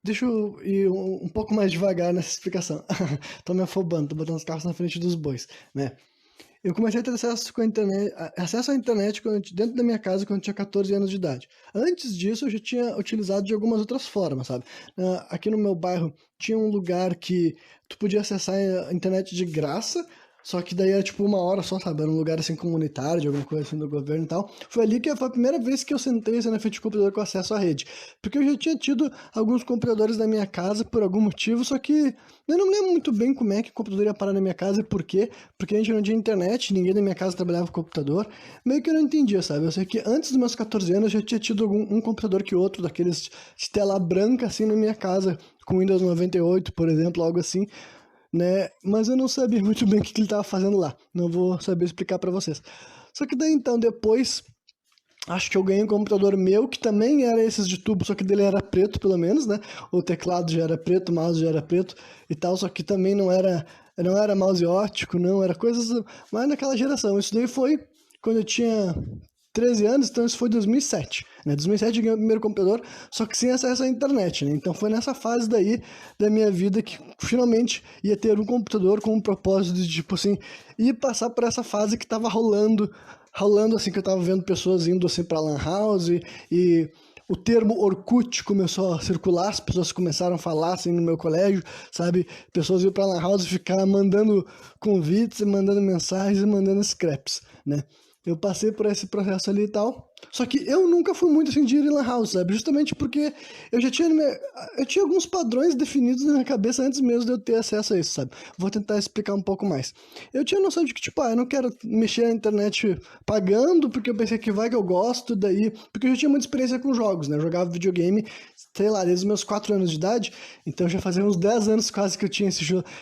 Deixa eu ir um pouco mais devagar nessa explicação. Tô me afobando, tô botando os carros na frente dos bois, né? Eu comecei a ter acesso à internet dentro da minha casa quando eu tinha 14 anos de idade. Antes disso, eu já tinha utilizado de algumas outras formas, sabe? Aqui no meu bairro tinha um lugar que tu podia acessar a internet de graça, só que daí era tipo uma hora só, sabe? Era um lugar assim comunitário, de alguma coisa assim do governo e tal. Foi ali que foi a primeira vez que eu sentei assim, na frente de computador com acesso à rede. Porque eu já tinha tido alguns computadores na minha casa por algum motivo, só que eu não lembro muito bem como é que o computador ia parar na minha casa e por quê. Porque a gente não tinha internet, ninguém na minha casa trabalhava com computador. Meio que eu não entendia, sabe? Eu sei que antes dos meus 14 anos eu já tinha tido um computador que outro, daqueles de tela branca assim na minha casa, com Windows 98, por exemplo, algo assim, né? Mas eu não sabia muito bem o que ele estava fazendo lá. Não vou saber explicar para vocês. Só que daí então, depois, acho que eu ganhei um computador meu, que também era esses de tubo, só que dele era preto, pelo menos, né? O teclado já era preto, o mouse já era preto e tal, só que também não era mouse óptico, não, era coisas mais naquela geração. Isso daí foi quando eu tinha 13 anos, então isso foi 2007, né? 2007 eu ganhei o primeiro computador, só que sem acesso à internet, né? Então foi nessa fase daí da minha vida que finalmente ia ter um computador com um propósito de, tipo assim, ir passar por essa fase que tava rolando assim, que eu tava vendo pessoas indo assim pra Lan House e o termo Orkut começou a circular, as pessoas começaram a falar assim no meu colégio, sabe? Pessoas iam pra Lan House ficar mandando convites, e mandando mensagens e mandando scraps, né? Eu passei por esse processo ali e tal. Só que eu nunca fui muito assim de ir em lan house, sabe? Justamente porque eu já tinha, eu tinha alguns padrões definidos na minha cabeça antes mesmo de eu ter acesso a isso, sabe? Vou tentar explicar um pouco mais. Eu tinha noção de que, tipo, eu não quero mexer na internet pagando, porque eu pensei que vai que eu gosto, daí... Porque eu já tinha muita experiência com jogos, né? Eu jogava videogame, sei lá, desde os meus 4 anos de idade, então já fazia uns 10 anos quase que eu tinha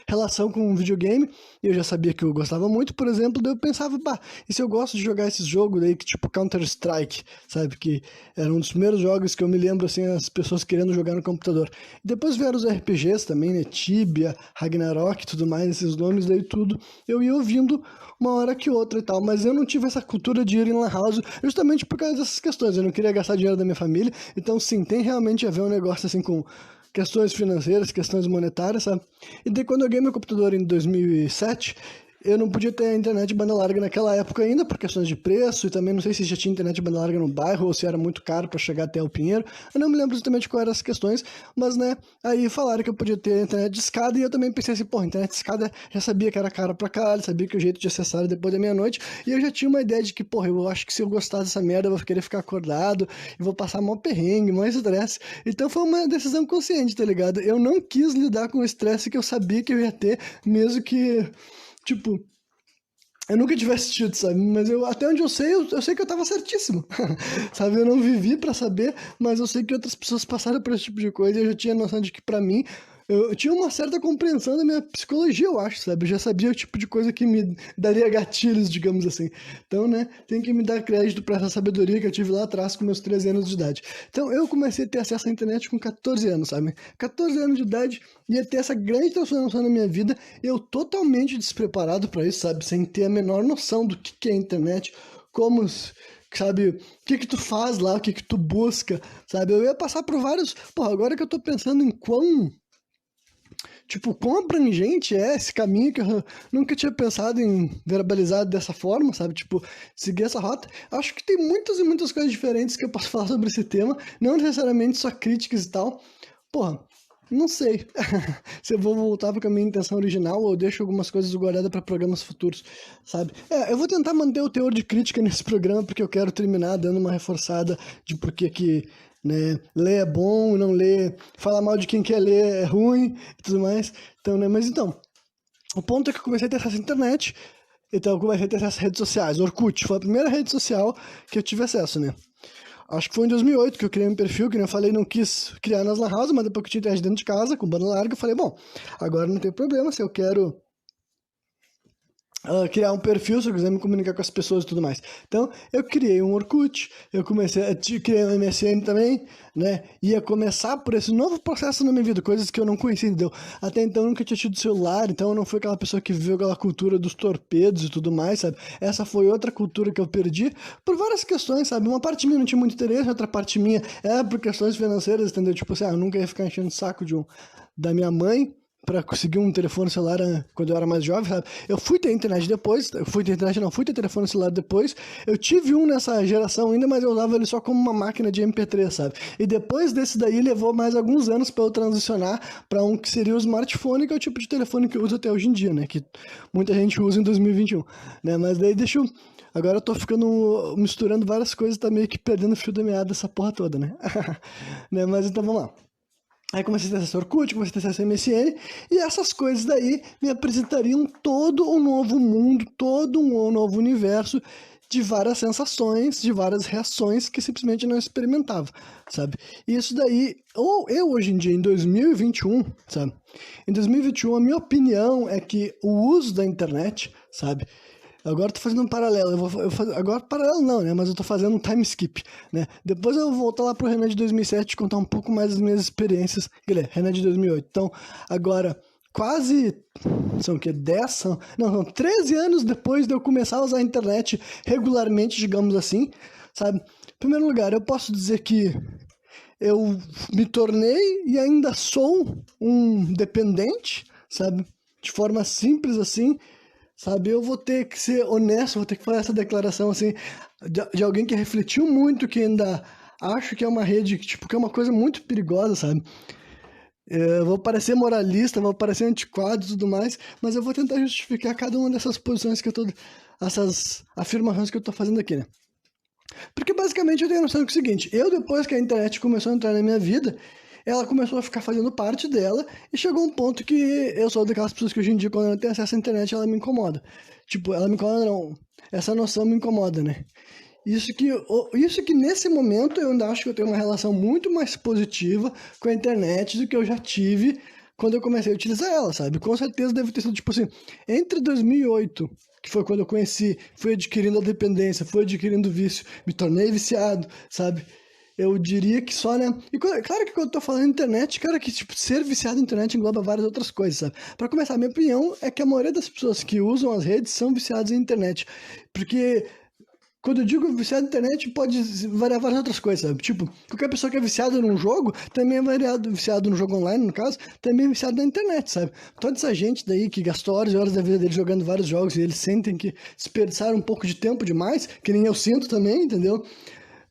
relação com videogame, e eu já sabia que eu gostava muito, por exemplo, daí eu pensava, pá, e se eu gosto de jogar esses jogos daí, que tipo Counter-Strike, sabe, que era um dos primeiros jogos que eu me lembro, assim, as pessoas querendo jogar no computador. E depois vieram os RPGs também, né, Tibia, Ragnarok, tudo mais, esses nomes daí tudo, eu ia ouvindo uma hora que outra e tal, mas eu não tive essa cultura de ir em lan house justamente por causa dessas questões, eu não queria gastar dinheiro da minha família, então sim, tem realmente a ver um negócio assim com questões financeiras, questões monetárias, sabe? E daí quando eu ganhei meu computador em 2007, eu não podia ter internet de banda larga naquela época ainda, por questões de preço, e também não sei se já tinha internet de banda larga no bairro, ou se era muito caro para chegar até o Pinheiro. Eu não me lembro exatamente quais eram as questões, mas, né, aí falaram que eu podia ter internet de escada, e eu também pensei assim, pô, internet de escada já sabia que era caro pra caralho, sabia que o jeito de acessar era depois da meia-noite, e eu já tinha uma ideia de que, porra, eu acho que se eu gostar dessa merda, eu vou querer ficar acordado, e vou passar mó perrengue, mó estresse. Então foi uma decisão consciente, tá ligado? Eu não quis lidar com o estresse que eu sabia que eu ia ter, mesmo que... Tipo, eu nunca tivesse tido, sabe? Mas até onde eu sei que eu tava certíssimo. Sabe? Eu não vivi pra saber, mas eu sei que outras pessoas passaram por esse tipo de coisa e eu já tinha noção de que pra mim, eu tinha uma certa compreensão da minha psicologia, eu acho, sabe? Eu já sabia o tipo de coisa que me daria gatilhos, digamos assim. Então, né, tem que me dar crédito pra essa sabedoria que eu tive lá atrás com meus 13 anos de idade. Então, eu comecei a ter acesso à internet com 14 anos, sabe? 14 anos de idade, ia ter essa grande transformação na minha vida, eu totalmente despreparado pra isso, sabe? Sem ter a menor noção do que é a internet, como, sabe, o que tu faz lá, o que tu busca, sabe? Eu ia passar por vários... Pô, agora que eu tô pensando em quão abrangente é esse caminho que eu nunca tinha pensado em verbalizar dessa forma, sabe? Tipo, seguir essa rota. Acho que tem muitas e muitas coisas diferentes que eu posso falar sobre esse tema, não necessariamente só críticas e tal. Porra, não sei se eu vou voltar para a minha intenção original ou deixo algumas coisas guardadas para programas futuros, sabe? Eu vou tentar manter o teor de crítica nesse programa porque eu quero terminar dando uma reforçada de por que, né, ler é bom, não ler, falar mal de quem quer ler é ruim e tudo mais. Então, né, mas então, o ponto é que eu comecei a ter acesso à internet, então eu comecei a ter acesso às redes sociais. Orkut foi a primeira rede social que eu tive acesso, né? Acho que foi em 2008 que eu criei um perfil, que eu falei, não quis criar nas lan house, mas depois que eu tinha internet dentro de casa, com banda larga, eu falei, bom, agora não tem problema, se eu quero criar um perfil se eu quiser me comunicar com as pessoas e tudo mais. Então, eu criei um Orkut, criei um MSN também, né? Ia começar por esse novo processo na minha vida, coisas que eu não conhecia, entendeu? Até então eu nunca tinha tido celular, então eu não fui aquela pessoa que viveu aquela cultura dos torpedos e tudo mais, sabe? Essa foi outra cultura que eu perdi por várias questões, sabe? Uma parte minha não tinha muito interesse, outra parte minha era por questões financeiras, entendeu? Tipo assim, eu nunca ia ficar enchendo o saco da minha mãe para conseguir um telefone celular quando eu era mais jovem, sabe? Eu fui ter internet depois, fui ter telefone celular depois. Eu tive um nessa geração ainda, mas eu usava ele só como uma máquina de MP3, sabe? E depois desse daí levou mais alguns anos para eu transicionar para um que seria o smartphone, que é o tipo de telefone que eu uso até hoje em dia, né? Que muita gente usa em 2021, né? Mas daí deixa eu... Agora eu tô ficando misturando várias coisas, tá meio que perdendo o fio da meada essa porra toda, né? Né? Mas então vamos lá. Aí comecei a ter acesso ao Orkut, comecei a ter acesso ao MSN, e essas coisas daí me apresentariam todo um novo mundo, todo um novo universo de várias sensações, de várias reações que simplesmente não experimentava, sabe? E isso daí, ou eu hoje em dia, em 2021, sabe? Em 2021, a minha opinião é que o uso da internet, sabe? Agora eu tô fazendo um paralelo. Agora paralelo não, né? Mas eu tô fazendo um time skip, né? Depois eu vou voltar lá pro Renan de 2007 e contar um pouco mais das minhas experiências. Renan de 2008. Então, agora, quase... São o quê? 10? Não, 13 anos depois de eu começar a usar a internet regularmente, digamos assim, sabe? Em primeiro lugar, eu posso dizer que eu me tornei e ainda sou um dependente, sabe? De forma simples assim, sabe? Eu vou ter que ser honesto, vou ter que fazer essa declaração assim, de alguém que refletiu muito, que ainda acho que é uma rede, tipo, que é uma coisa muito perigosa, sabe? Eu vou parecer moralista, vou parecer antiquado e tudo mais, mas eu vou tentar justificar cada uma dessas posições que eu tô, essas afirmações que eu tô fazendo aqui, né? Porque basicamente eu tenho a noção do que é o seguinte, eu depois que a internet começou a entrar na minha vida, ela começou a ficar fazendo parte dela e chegou um ponto que eu sou daquelas pessoas que hoje em dia, quando ela tem acesso à internet, ela me incomoda. Tipo, ela me incomoda não, essa noção me incomoda, né? Isso que nesse momento eu ainda acho que eu tenho uma relação muito mais positiva com a internet do que eu já tive quando eu comecei a utilizar ela, sabe? Com certeza deve ter sido, tipo assim, entre 2008, que foi quando eu conheci, fui adquirindo a dependência, fui adquirindo vício, me tornei viciado, sabe? Eu diria que só, né? E claro que quando eu tô falando internet, cara, que tipo, ser viciado na internet engloba várias outras coisas, sabe? Pra começar, a minha opinião é que a maioria das pessoas que usam as redes são viciadas em internet. Porque quando eu digo viciado na internet, pode variar várias outras coisas, sabe? Tipo, qualquer pessoa que é viciada num jogo, também é viciado no jogo online, no caso, também é viciado na internet, sabe? Toda essa gente daí que gastou horas e horas da vida dele jogando vários jogos e eles sentem que desperdiçaram um pouco de tempo demais, que nem eu sinto também, entendeu?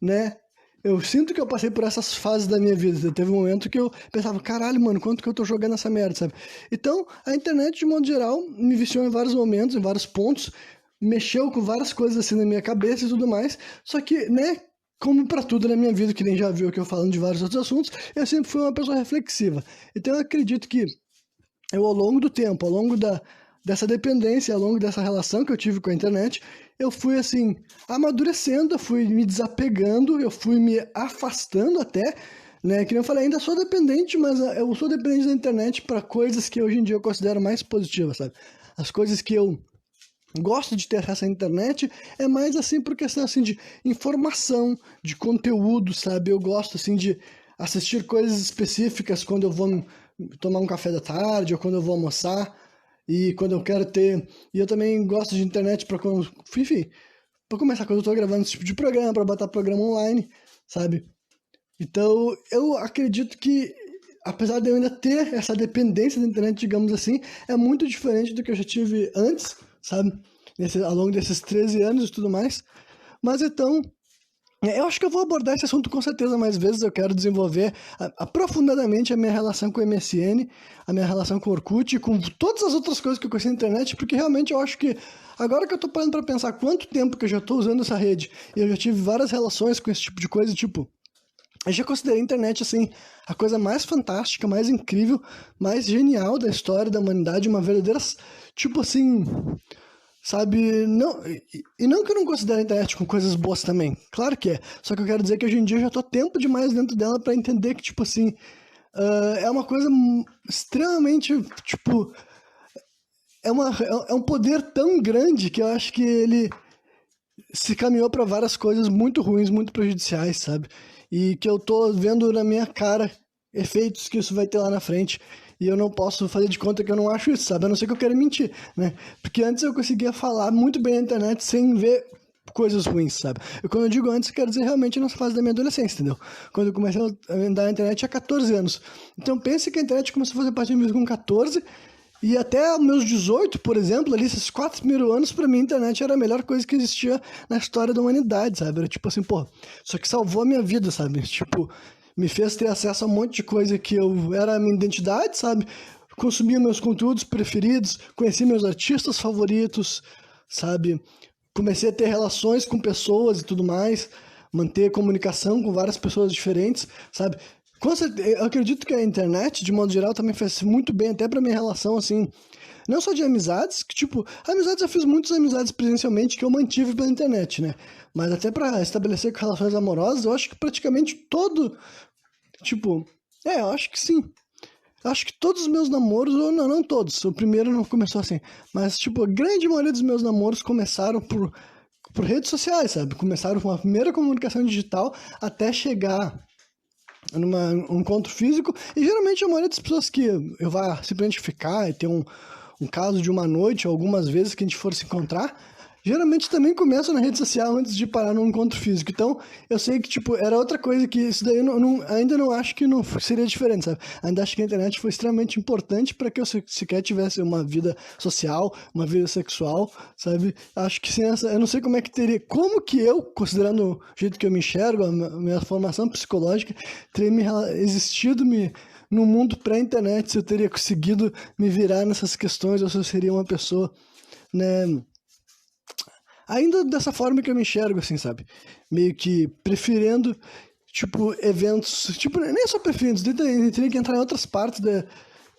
Né? Eu sinto que eu passei por essas fases da minha vida. Teve um momento que eu pensava, caralho, mano, quanto que eu tô jogando essa merda, sabe? Então, a internet, de modo geral, me viciou em vários momentos, em vários pontos, mexeu com várias coisas assim na minha cabeça e tudo mais. Só que, né, como pra tudo na minha vida, que nem já viu que eu falando de vários outros assuntos, eu sempre fui uma pessoa reflexiva. Então, eu acredito que eu, ao longo do tempo, ao longo dessa dependência, ao longo dessa relação que eu tive com a internet, eu fui, assim, amadurecendo, eu fui me desapegando, eu fui me afastando até, né? Que nem eu falei, ainda sou dependente, mas eu sou dependente da internet para coisas que hoje em dia eu considero mais positivas, sabe? As coisas que eu gosto de ter acesso à internet é mais, assim, por questão, assim, de informação, de conteúdo, sabe? Eu gosto, assim, de assistir coisas específicas quando eu vou tomar um café da tarde ou quando eu vou almoçar e quando eu quero ter... E eu também gosto de internet para enfim, para começar quando eu tô gravando esse tipo de programa, para botar programa online, sabe? Então, eu acredito que, apesar de eu ainda ter essa dependência da internet, digamos assim, é muito diferente do que eu já tive antes, sabe? Ao longo desses 13 anos e tudo mais. Mas então, eu acho que eu vou abordar esse assunto com certeza mais vezes. Eu quero desenvolver aprofundadamente a minha relação com o MSN, a minha relação com o Orkut, com todas as outras coisas que eu conheci na internet, porque realmente eu acho que, agora que eu tô parando pra pensar quanto tempo que eu já tô usando essa rede, e eu já tive várias relações com esse tipo de coisa, tipo, eu já considerei a internet, assim, a coisa mais fantástica, mais incrível, mais genial da história da humanidade, uma verdadeira, tipo assim, sabe, não, e não que eu não considere a internet com coisas boas também, claro que é, só que eu quero dizer que hoje em dia eu já tô tempo demais dentro dela pra entender que, tipo assim, é uma coisa extremamente, tipo, é um poder tão grande que eu acho que ele se caminhou para várias coisas muito ruins, muito prejudiciais, sabe? E que eu tô vendo na minha cara efeitos que isso vai ter lá na frente. E eu não posso fazer de conta que eu não acho isso, sabe? A não ser que eu queira mentir, né? Porque antes eu conseguia falar muito bem na internet sem ver coisas ruins, sabe? E quando eu digo antes, eu quero dizer realmente nessa fase da minha adolescência, entendeu? Quando eu comecei a andar na internet, tinha 14 anos. Então pense que a internet começou a fazer parte de mim com 14, e até meus 18, por exemplo, ali, esses 4 primeiros anos, pra mim, a internet era a melhor coisa que existia na história da humanidade, sabe? Era tipo assim, pô, isso aqui salvou a minha vida, sabe? Tipo, me fez ter acesso a um monte de coisa que eu era a minha identidade, sabe? Consumia meus conteúdos preferidos, conheci meus artistas favoritos, sabe? Comecei a ter relações com pessoas e tudo mais, manter comunicação com várias pessoas diferentes, sabe? Com certeza, eu acredito que a internet, de modo geral, também fez muito bem até pra minha relação, assim, não só de amizades, que tipo, amizades eu fiz muitas amizades presencialmente que eu mantive pela internet, né? Mas até pra estabelecer relações amorosas, eu acho que praticamente todo, tipo, eu acho que sim. Acho que todos os meus namoros, ou não, não todos, o primeiro não começou assim, mas tipo, a grande maioria dos meus namoros começaram por redes sociais, sabe? Começaram com a primeira comunicação digital até chegar num encontro físico, e geralmente a maioria das pessoas que eu vá simplesmente ficar e ter um caso de uma noite, ou algumas vezes que a gente for se encontrar, geralmente também começam na rede social antes de parar num encontro físico. Então, eu sei que, tipo, era outra coisa que isso daí eu ainda não acho que não seria diferente, sabe? Ainda acho que a internet foi extremamente importante para que eu sequer tivesse uma vida social, uma vida sexual, sabe? Acho que sem essa, eu não sei como é que teria, como que eu, considerando o jeito que eu me enxergo, a minha formação psicológica, teria existido no mundo pré-internet, se eu teria conseguido me virar nessas questões, ou se eu seria uma pessoa, né, ainda dessa forma que eu me enxergo, assim, sabe? Meio que preferindo, tipo, eventos... Tipo, nem só preferindo, teria que entrar em outras partes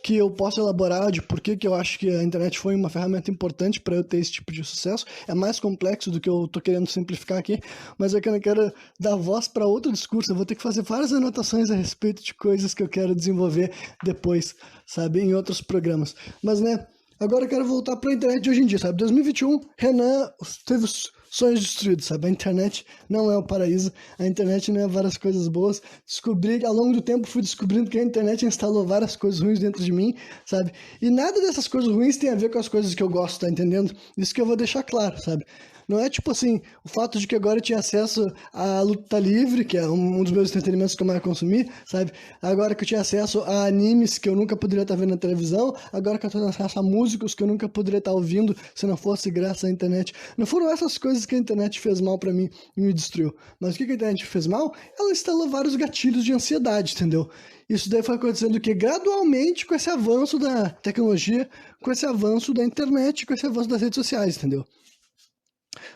que eu posso elaborar de por que eu acho que a internet foi uma ferramenta importante para eu ter esse tipo de sucesso. É mais complexo do que eu tô querendo simplificar aqui, mas é que eu não quero dar voz para outro discurso. Eu vou ter que fazer várias anotações a respeito de coisas que eu quero desenvolver depois, sabe? Em outros programas. Mas, né... Agora eu quero voltar para a internet de hoje em dia, sabe? 2021, Renan teve os sonhos destruídos, sabe? A internet não é o paraíso, a internet não é várias coisas boas. Descobri, ao longo do tempo, fui descobrindo que a internet instalou várias coisas ruins dentro de mim, sabe? E nada dessas coisas ruins tem a ver com as coisas que eu gosto, tá entendendo? Isso que eu vou deixar claro, sabe? Não é tipo assim, o fato de que agora eu tinha acesso à luta livre, que é um dos meus entretenimentos que eu mais consumi, sabe? Agora que eu tinha acesso a animes que eu nunca poderia estar vendo na televisão, agora que eu tenho acesso a músicos que eu nunca poderia estar ouvindo se não fosse graças à internet. Não foram essas coisas que a internet fez mal pra mim e me destruiu. Mas o que a internet fez mal? Ela instalou vários gatilhos de ansiedade, entendeu? Isso daí foi acontecendo que gradualmente com esse avanço da tecnologia, com esse avanço da internet, com esse avanço das redes sociais, entendeu?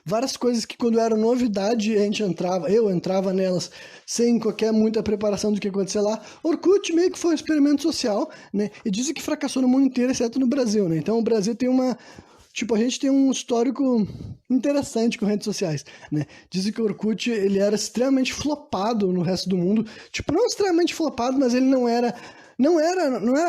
Várias coisas que quando eram novidade, eu entrava nelas sem qualquer muita preparação do que acontecia lá. Orkut meio que foi um experimento social, né? E dizem que fracassou no mundo inteiro, exceto no Brasil, né? Então o Brasil tem tipo, a gente tem um histórico interessante com redes sociais, né? Dizem que o Orkut, ele era extremamente flopado no resto do mundo. Tipo, não extremamente flopado, mas ele não era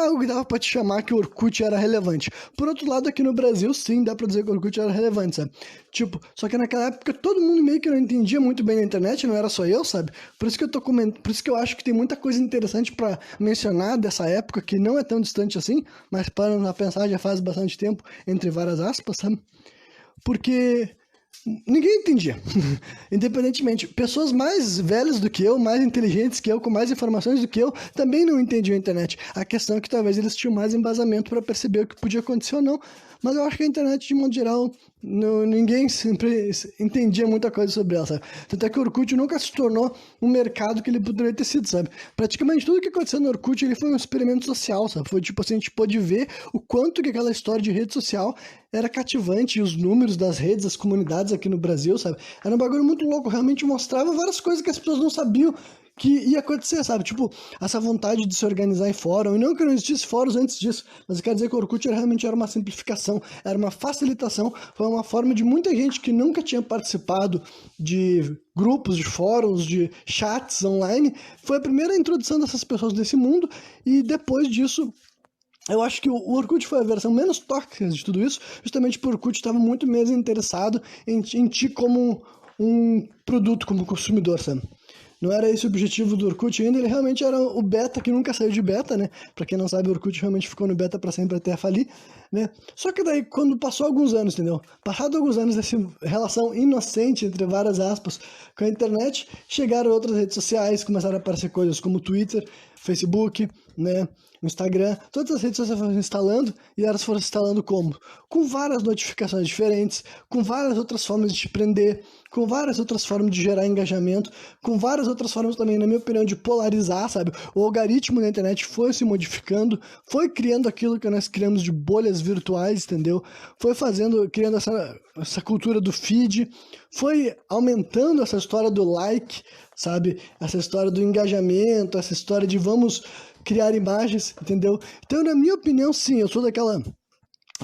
algo que dava pra te chamar que o Orkut era relevante. Por outro lado, aqui no Brasil, sim, dá pra dizer que o Orkut era relevante, sabe? Tipo, só que naquela época todo mundo meio que não entendia muito bem na internet, não era só eu, sabe? Por isso que eu tô comentando, por isso que eu acho que tem muita coisa interessante pra mencionar dessa época, que não é tão distante assim, mas para pra pensar já faz bastante tempo, entre várias aspas, sabe? Porque ninguém entendia. Independentemente, pessoas mais velhas do que eu, mais inteligentes que eu, com mais informações do que eu, também não entendiam a internet. A questão é que talvez eles tinham mais embasamento para perceber o que podia acontecer ou não. Mas eu acho que a internet, de modo geral, ninguém sempre entendia muita coisa sobre ela, sabe? Tanto é que o Orkut nunca se tornou um mercado que ele poderia ter sido, sabe? Praticamente tudo que aconteceu no Orkut, ele foi um experimento social, sabe? Foi tipo assim, a gente pôde ver o quanto que aquela história de rede social era cativante, e os números das redes, das comunidades aqui no Brasil, sabe? Era um bagulho muito louco, realmente mostrava várias coisas que as pessoas não sabiam que ia acontecer, sabe? Tipo, essa vontade de se organizar em fórum, e não que não existisse fóruns antes disso, mas quer dizer que o Orkut realmente era uma simplificação, era uma facilitação, foi uma forma de muita gente que nunca tinha participado de grupos, de fóruns, de chats online, foi a primeira introdução dessas pessoas nesse mundo, e depois disso Eu acho que o Orkut foi a versão menos tóxica de tudo isso, justamente porque o Orkut estava muito menos interessado em ti como um produto, como consumidor, sabe? Não era esse o objetivo do Orkut ainda, ele realmente era o beta que nunca saiu de beta, né? Pra quem não sabe, o Orkut realmente ficou no beta pra sempre até falir, né? Só que daí, quando passou alguns anos, entendeu? Passado alguns anos dessa relação inocente, entre várias aspas, com a internet, chegaram outras redes sociais, começaram a aparecer coisas como Twitter, Facebook, né? Instagram, todas as redes sociais foram se instalando e elas foram se instalando como? Com várias notificações diferentes, com várias outras formas de te prender, com várias outras formas de gerar engajamento, com várias outras formas também, na minha opinião, de polarizar, sabe? O algoritmo da internet foi se modificando, foi criando aquilo que nós criamos de bolhas virtuais, entendeu? Foi criando essa cultura do feed, foi aumentando essa história do like, sabe? Essa história do engajamento, essa história de vamos criar imagens, entendeu? Então, na minha opinião, sim, eu sou daquela...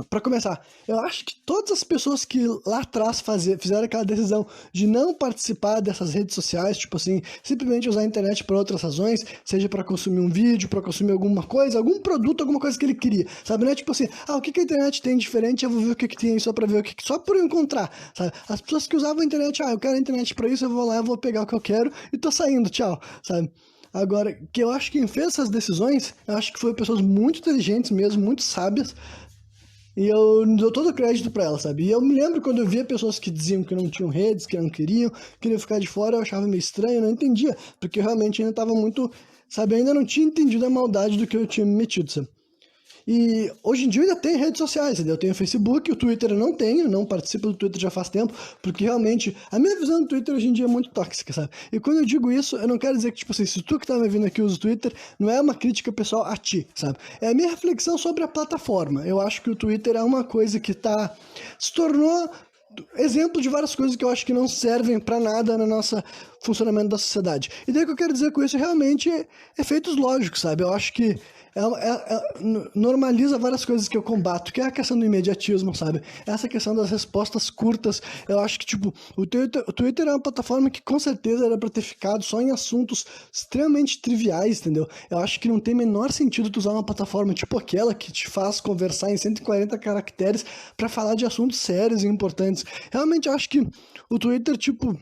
Para começar, eu acho que todas as pessoas que lá atrás fizeram aquela decisão de não participar dessas redes sociais, tipo assim, simplesmente usar a internet para outras razões, seja para consumir um vídeo, para consumir alguma coisa, algum produto, alguma coisa que ele queria, sabe? Não é tipo assim, o que a internet tem diferente, eu vou ver o que tem aí só para ver o que, só por eu encontrar, sabe? As pessoas que usavam a internet, eu quero a internet para isso, eu vou lá, eu vou pegar o que eu quero e tô saindo, tchau, sabe? Agora, que eu acho que quem fez essas decisões, eu acho que foram pessoas muito inteligentes mesmo, muito sábias, e eu dou todo o crédito pra elas, sabe? E eu me lembro quando eu via pessoas que diziam que não tinham redes, que não queriam ficar de fora, eu achava meio estranho, eu não entendia, porque eu realmente ainda tava muito, sabe? Eu ainda não tinha entendido a maldade do que eu tinha me metido, sabe? E hoje em dia eu ainda tenho redes sociais, entendeu? Eu tenho o Facebook, o Twitter eu não tenho, não participo do Twitter já faz tempo, porque realmente a minha visão do Twitter hoje em dia é muito tóxica, sabe? E quando eu digo isso, eu não quero dizer que, tipo assim, se tu que tá me vindo aqui usa o Twitter, não é uma crítica pessoal a ti, sabe? É a minha reflexão sobre a plataforma. Eu acho que o Twitter é uma coisa que se tornou exemplo de várias coisas que eu acho que não servem pra nada no nosso funcionamento da sociedade. E daí o que eu quero dizer com isso realmente é efeitos lógicos, sabe? Eu acho que normaliza várias coisas que eu combato, que é a questão do imediatismo, sabe? Essa questão das respostas curtas. Eu acho que, tipo, o Twitter é uma plataforma que com certeza era pra ter ficado só em assuntos extremamente triviais, entendeu? Eu acho que não tem menor sentido tu usar uma plataforma tipo aquela que te faz conversar em 140 caracteres pra falar de assuntos sérios e importantes. Realmente eu acho que o Twitter, tipo...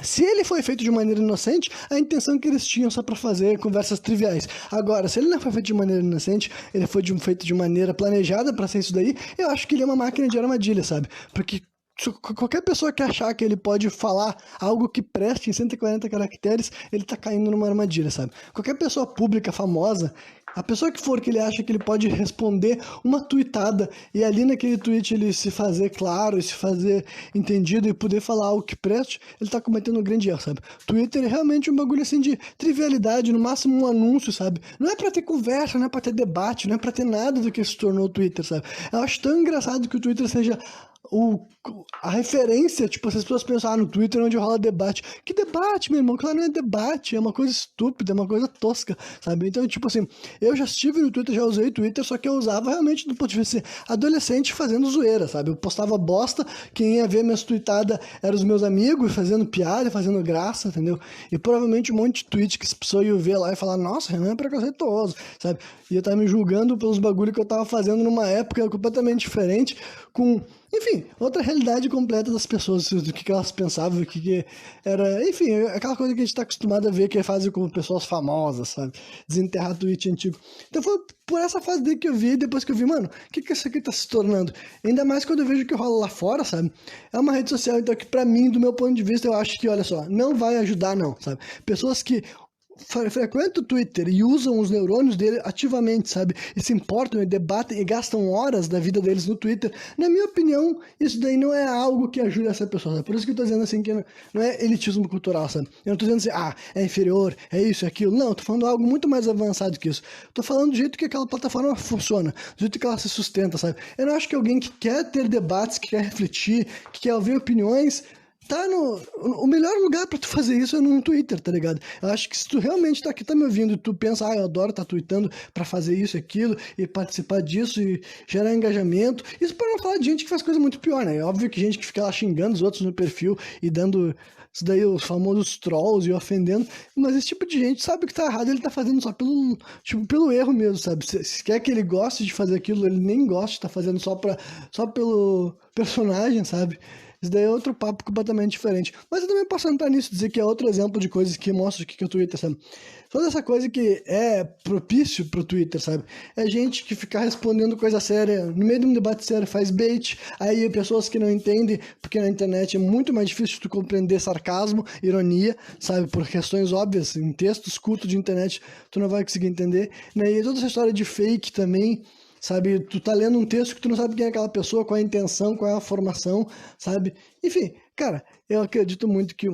Se ele foi feito de maneira inocente, a intenção que eles tinham só para fazer conversas triviais. Agora, se ele não foi feito de maneira inocente, ele foi feito de maneira planejada para ser isso daí, eu acho que ele é uma máquina de armadilha, sabe? Porque qualquer pessoa que achar que ele pode falar algo que preste em 140 caracteres, ele tá caindo numa armadilha, sabe? Qualquer pessoa pública, famosa, a pessoa que for que ele acha que ele pode responder uma tweetada e ali naquele tweet ele se fazer claro, e se fazer entendido e poder falar algo que preste, ele tá cometendo um grande erro, sabe? Twitter é realmente um bagulho assim de trivialidade, no máximo um anúncio, sabe? Não é pra ter conversa, não é pra ter debate, não é pra ter nada do que se tornou o Twitter, sabe? Eu acho tão engraçado que o Twitter seja a referência, tipo, as pessoas pensam, no Twitter é onde rola debate. Que debate, meu irmão? Claro, não é debate, é uma coisa estúpida, é uma coisa tosca, sabe? Então, tipo assim, eu já estive no Twitter, já usei Twitter, só que eu usava realmente do ponto de vista adolescente fazendo zoeira, sabe? Eu postava bosta, quem ia ver minhas tweetadas eram os meus amigos, fazendo piada, fazendo graça, entendeu? E provavelmente um monte de tweet que as pessoas iam ver lá e falar, nossa, Renan é preconceituoso, sabe? E eu tava me julgando pelos bagulho que eu tava fazendo numa época completamente diferente, com... Enfim, outra realidade completa das pessoas, do que elas pensavam, o que era... Enfim, aquela coisa que a gente tá acostumado a ver que fazem com pessoas famosas, sabe? Desenterrar tweet antigo. Então foi por essa fase daí que eu vi, depois que eu vi, mano, o que isso aqui tá se tornando? Ainda mais quando eu vejo o que rola lá fora, sabe? É uma rede social, então, que pra mim, do meu ponto de vista, eu acho que, olha só, não vai ajudar não, sabe? Pessoas que frequentam o Twitter e usam os neurônios dele ativamente, sabe? E se importam e debatem e gastam horas da vida deles no Twitter. Na minha opinião, isso daí não é algo que ajude essa pessoa, sabe? Por isso que eu tô dizendo assim que não é elitismo cultural, sabe? Eu não tô dizendo assim, é inferior, é isso, é aquilo. Não, eu tô falando algo muito mais avançado que isso. Tô falando do jeito que aquela plataforma funciona, do jeito que ela se sustenta, sabe? Eu não acho que alguém que quer ter debates, que quer refletir, que quer ouvir opiniões, tá o melhor lugar pra tu fazer isso é no Twitter, tá ligado? Eu acho que se tu realmente tá aqui, tá me ouvindo, e tu pensa, eu adoro tá tweetando pra fazer isso e aquilo, e participar disso, e gerar engajamento, isso pra não falar de gente que faz coisa muito pior, né? É óbvio que gente que fica lá xingando os outros no perfil e dando Isso daí, os famosos trolls e ofendendo, mas esse tipo de gente sabe que tá errado, ele tá fazendo só pelo, tipo, pelo erro mesmo, sabe? Se quer que ele goste de fazer aquilo, ele nem gosta, tá fazendo só pelo personagem, sabe? Isso daí é outro papo completamente diferente. Mas eu também posso entrar nisso, dizer que é outro exemplo de coisas que mostra o que é o Twitter, sabe? Toda essa coisa que é propício pro Twitter, sabe? É gente que fica respondendo coisa séria, no meio de um debate sério faz bait, aí pessoas que não entendem, porque na internet é muito mais difícil tu compreender sarcasmo, ironia, sabe? Por questões óbvias, em textos cultos de internet tu não vai conseguir entender, né? E toda essa história de fake também, sabe? Tu tá lendo um texto que tu não sabe quem é aquela pessoa, qual é a intenção, qual é a formação, sabe? Enfim, cara, eu acredito muito que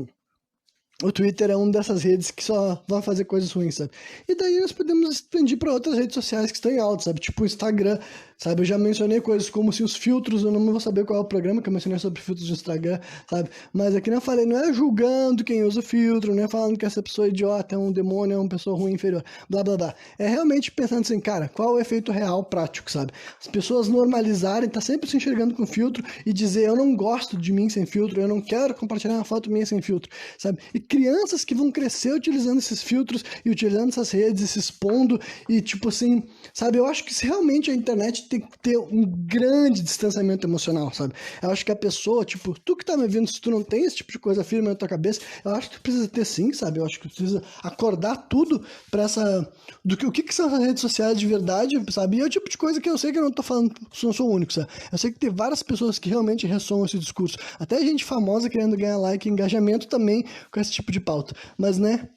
o Twitter é uma dessas redes que só vai fazer coisas ruins, sabe? E daí nós podemos expandir para outras redes sociais que estão em alta, sabe? Tipo o Instagram, sabe? Eu já mencionei coisas como se os filtros, eu não vou saber qual é o programa que eu mencionei sobre filtros do Instagram, sabe? Mas aqui eu falei, não é julgando quem usa o filtro, não é falando que essa pessoa é idiota, é um demônio, é uma pessoa ruim, inferior, blá, blá, blá. É realmente pensando assim, cara, qual é o efeito real, prático, sabe? As pessoas normalizarem, tá sempre se enxergando com filtro e dizer, eu não gosto de mim sem filtro, eu não quero compartilhar uma foto minha sem filtro, sabe? E crianças que vão crescer utilizando esses filtros e utilizando essas redes, se expondo e tipo assim, sabe? Eu acho que se realmente a internet tem que ter um grande distanciamento emocional, sabe? Eu acho que a pessoa, tipo, tu que tá me vendo, se tu não tem esse tipo de coisa firme na tua cabeça, eu acho que tu precisa ter sim, sabe? Eu acho que tu precisa acordar tudo pra essa... o que são as redes sociais de verdade, sabe? E é o tipo de coisa que eu sei que eu não tô falando, não sou o único, sabe? Eu sei que tem várias pessoas que realmente ressoam esse discurso. Até gente famosa querendo ganhar like e engajamento também com esse tipo de pauta. Mas, né,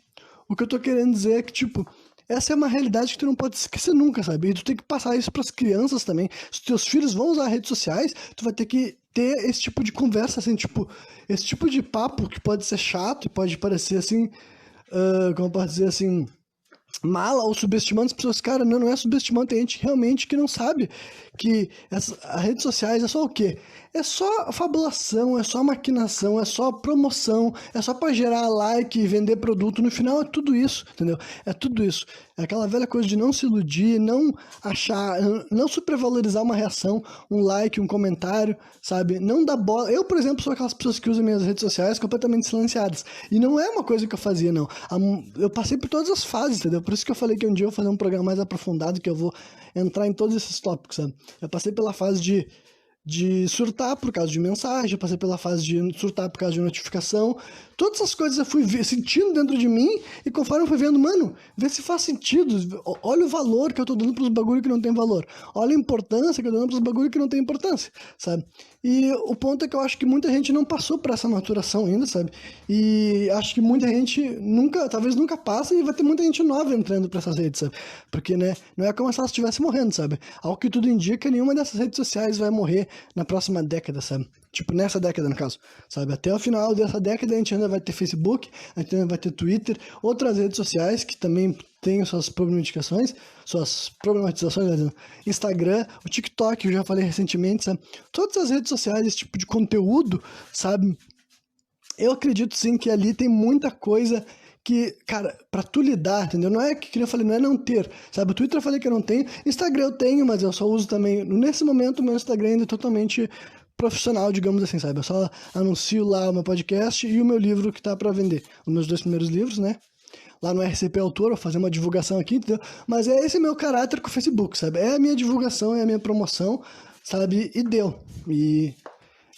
o que eu tô querendo dizer é que, tipo, essa é uma realidade que tu não pode esquecer nunca, sabe? E tu tem que passar isso pras crianças também. Se teus filhos vão usar redes sociais, tu vai ter que ter esse tipo de conversa, assim, tipo, esse tipo de papo que pode ser chato e pode parecer, assim, como eu posso dizer, assim, mala ou subestimando as pessoas. Cara, não é subestimando, tem gente realmente que não sabe que as redes sociais é só o quê? É só fabulação, é só maquinação, é só promoção, é só pra gerar like e vender produto. No final é tudo isso, entendeu? É tudo isso. É aquela velha coisa de não se iludir, não achar, não supervalorizar uma reação, um like, um comentário, sabe? Não dar bola. Eu, por exemplo, sou aquelas pessoas que usam minhas redes sociais completamente silenciadas. E não é uma coisa que eu fazia, não. Eu passei por todas as fases, entendeu? Por isso que eu falei que um dia eu vou fazer um programa mais aprofundado, que eu vou entrar em todos esses tópicos, sabe? Eu passei pela fase de surtar por causa de mensagem, eu passei pela fase de surtar por causa de notificação. Todas essas coisas eu fui sentindo dentro de mim, e conforme eu fui vendo, mano, vê se faz sentido. Olha o valor que eu tô dando pros bagulho que não tem valor. Olha a importância que eu tô dando pros bagulho que não tem importância, sabe? E o ponto é que eu acho que muita gente não passou por essa maturação ainda, sabe? E acho que muita gente talvez nunca passe, e vai ter muita gente nova entrando pra essas redes, sabe? Porque, né, não é como se ela estivesse morrendo, sabe? Ao que tudo indica, nenhuma dessas redes sociais vai morrer na próxima década, sabe? Tipo, nessa década, no caso, sabe? Até o final dessa década a gente ainda vai ter Facebook, a gente ainda vai ter Twitter, outras redes sociais que também têm suas problematizações, né? Instagram, o TikTok, eu já falei recentemente, sabe? Todas as redes sociais, esse tipo de conteúdo, sabe? Eu acredito sim que ali tem muita coisa que, cara, pra tu lidar, entendeu? Não é que eu falei, não é não ter, sabe? O Twitter eu falei que eu não tenho, Instagram eu tenho, mas eu só uso também, nesse momento o meu Instagram ainda é totalmente profissional, digamos assim, sabe? Eu só anuncio lá o meu podcast e o meu livro que tá pra vender, os meus 2 primeiros livros, né? Lá no RCP Autor, vou fazer uma divulgação aqui, entendeu? Mas é esse meu caráter com o Facebook, sabe? É a minha divulgação, é a minha promoção, sabe? E deu. E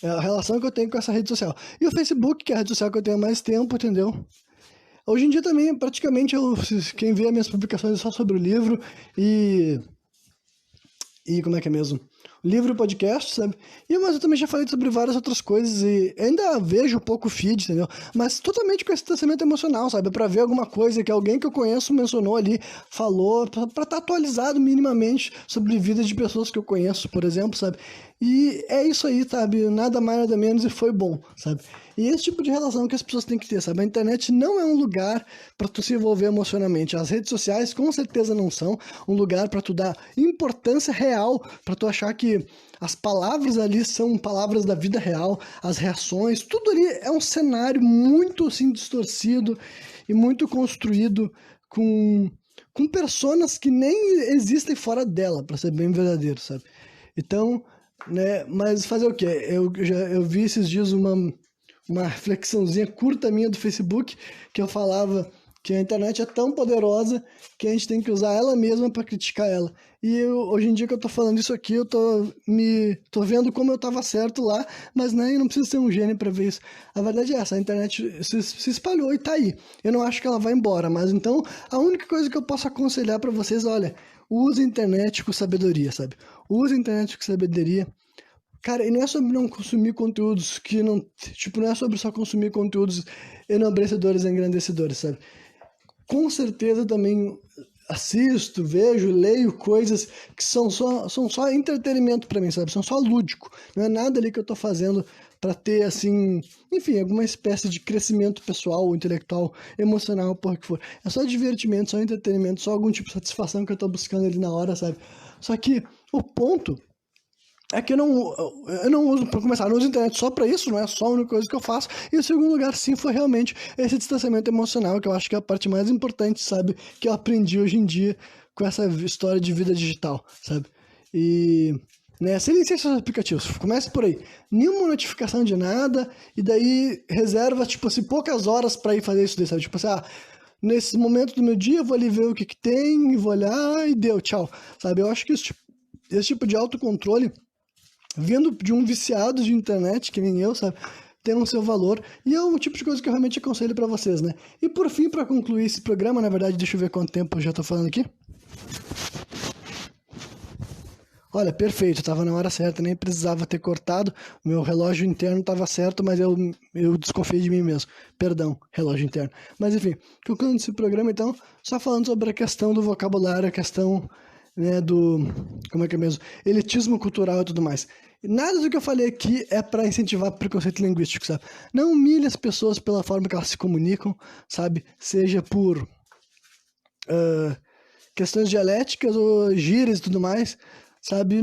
é a relação que eu tenho com essa rede social. E o Facebook, que é a rede social que eu tenho há mais tempo, entendeu? Hoje em dia também, praticamente, quem vê as minhas publicações é só sobre o livro e como é que é mesmo? Livro e podcast, sabe? Mas eu também já falei sobre várias outras coisas e ainda vejo um pouco o feed, entendeu? Mas totalmente com esse distanciamento emocional, sabe? Pra ver alguma coisa que alguém que eu conheço mencionou ali, falou, pra estar atualizado minimamente sobre vidas de pessoas que eu conheço, por exemplo, sabe? E é isso aí, sabe? Nada mais, nada menos, e foi bom, sabe? E esse tipo de relação que as pessoas têm que ter, sabe? A internet não é um lugar para tu se envolver emocionalmente. As redes sociais com certeza não são um lugar para tu dar importância real, para tu achar que as palavras ali são palavras da vida real, as reações, tudo ali é um cenário muito assim distorcido e muito construído com personas que nem existem fora dela, para ser bem verdadeiro, sabe? Então, né, mas fazer o quê? Eu vi esses dias uma reflexãozinha curta minha do Facebook, que eu falava que a internet é tão poderosa que a gente tem que usar ela mesma para criticar ela. Hoje em dia que eu tô falando isso aqui, eu tô vendo como eu tava certo lá, mas nem não precisa ser um gênio para ver isso. A verdade é essa, a internet se espalhou e tá aí. Eu não acho que ela vai embora, mas então a única coisa que eu posso aconselhar para vocês, olha, use a internet com sabedoria, sabe? Use a internet com sabedoria. Cara, e não é sobre não consumir conteúdos que não... Tipo, não é sobre só consumir conteúdos enobrecedores e engrandecedores, sabe? Com certeza também assisto, vejo, leio coisas que são só entretenimento pra mim, sabe? São só lúdico. Não é nada ali que eu tô fazendo pra ter, assim... Enfim, alguma espécie de crescimento pessoal, intelectual, emocional, porra que for. É só divertimento, só entretenimento, só algum tipo de satisfação que eu tô buscando ali na hora, sabe? Só que o ponto... É que eu não uso, para começar, eu não uso internet só para isso, não é só a única coisa que eu faço. E o segundo lugar, sim, foi realmente esse distanciamento emocional, que eu acho que é a parte mais importante, sabe? Que eu aprendi hoje em dia com essa história de vida digital, sabe? E, né, silenciar seus aplicativos, comece por aí. Nenhuma notificação de nada, e daí reserva, tipo assim, poucas horas para ir fazer isso daí, sabe? Tipo assim, nesse momento do meu dia eu vou ali ver o que que tem, vou olhar e deu, tchau, sabe? Eu acho que esse tipo de autocontrole vindo de um viciado de internet, que nem eu, sabe? Tem o seu valor. E é o tipo de coisa que eu realmente aconselho pra vocês, né? E por fim, pra concluir esse programa, na verdade, deixa eu ver quanto tempo eu já tô falando aqui. Olha, perfeito, tava na hora certa, nem precisava ter cortado. O meu relógio interno tava certo, mas eu desconfiei de mim mesmo. Perdão, relógio interno. Mas enfim, concluindo esse programa, então, só falando sobre a questão do vocabulário, a questão, né, do, como é que é mesmo, elitismo cultural e tudo mais. Nada do que eu falei aqui é para incentivar preconceito linguístico, sabe? Não humilhe as pessoas pela forma que elas se comunicam, sabe? Seja por questões dialéticas ou gírias e tudo mais, sabe?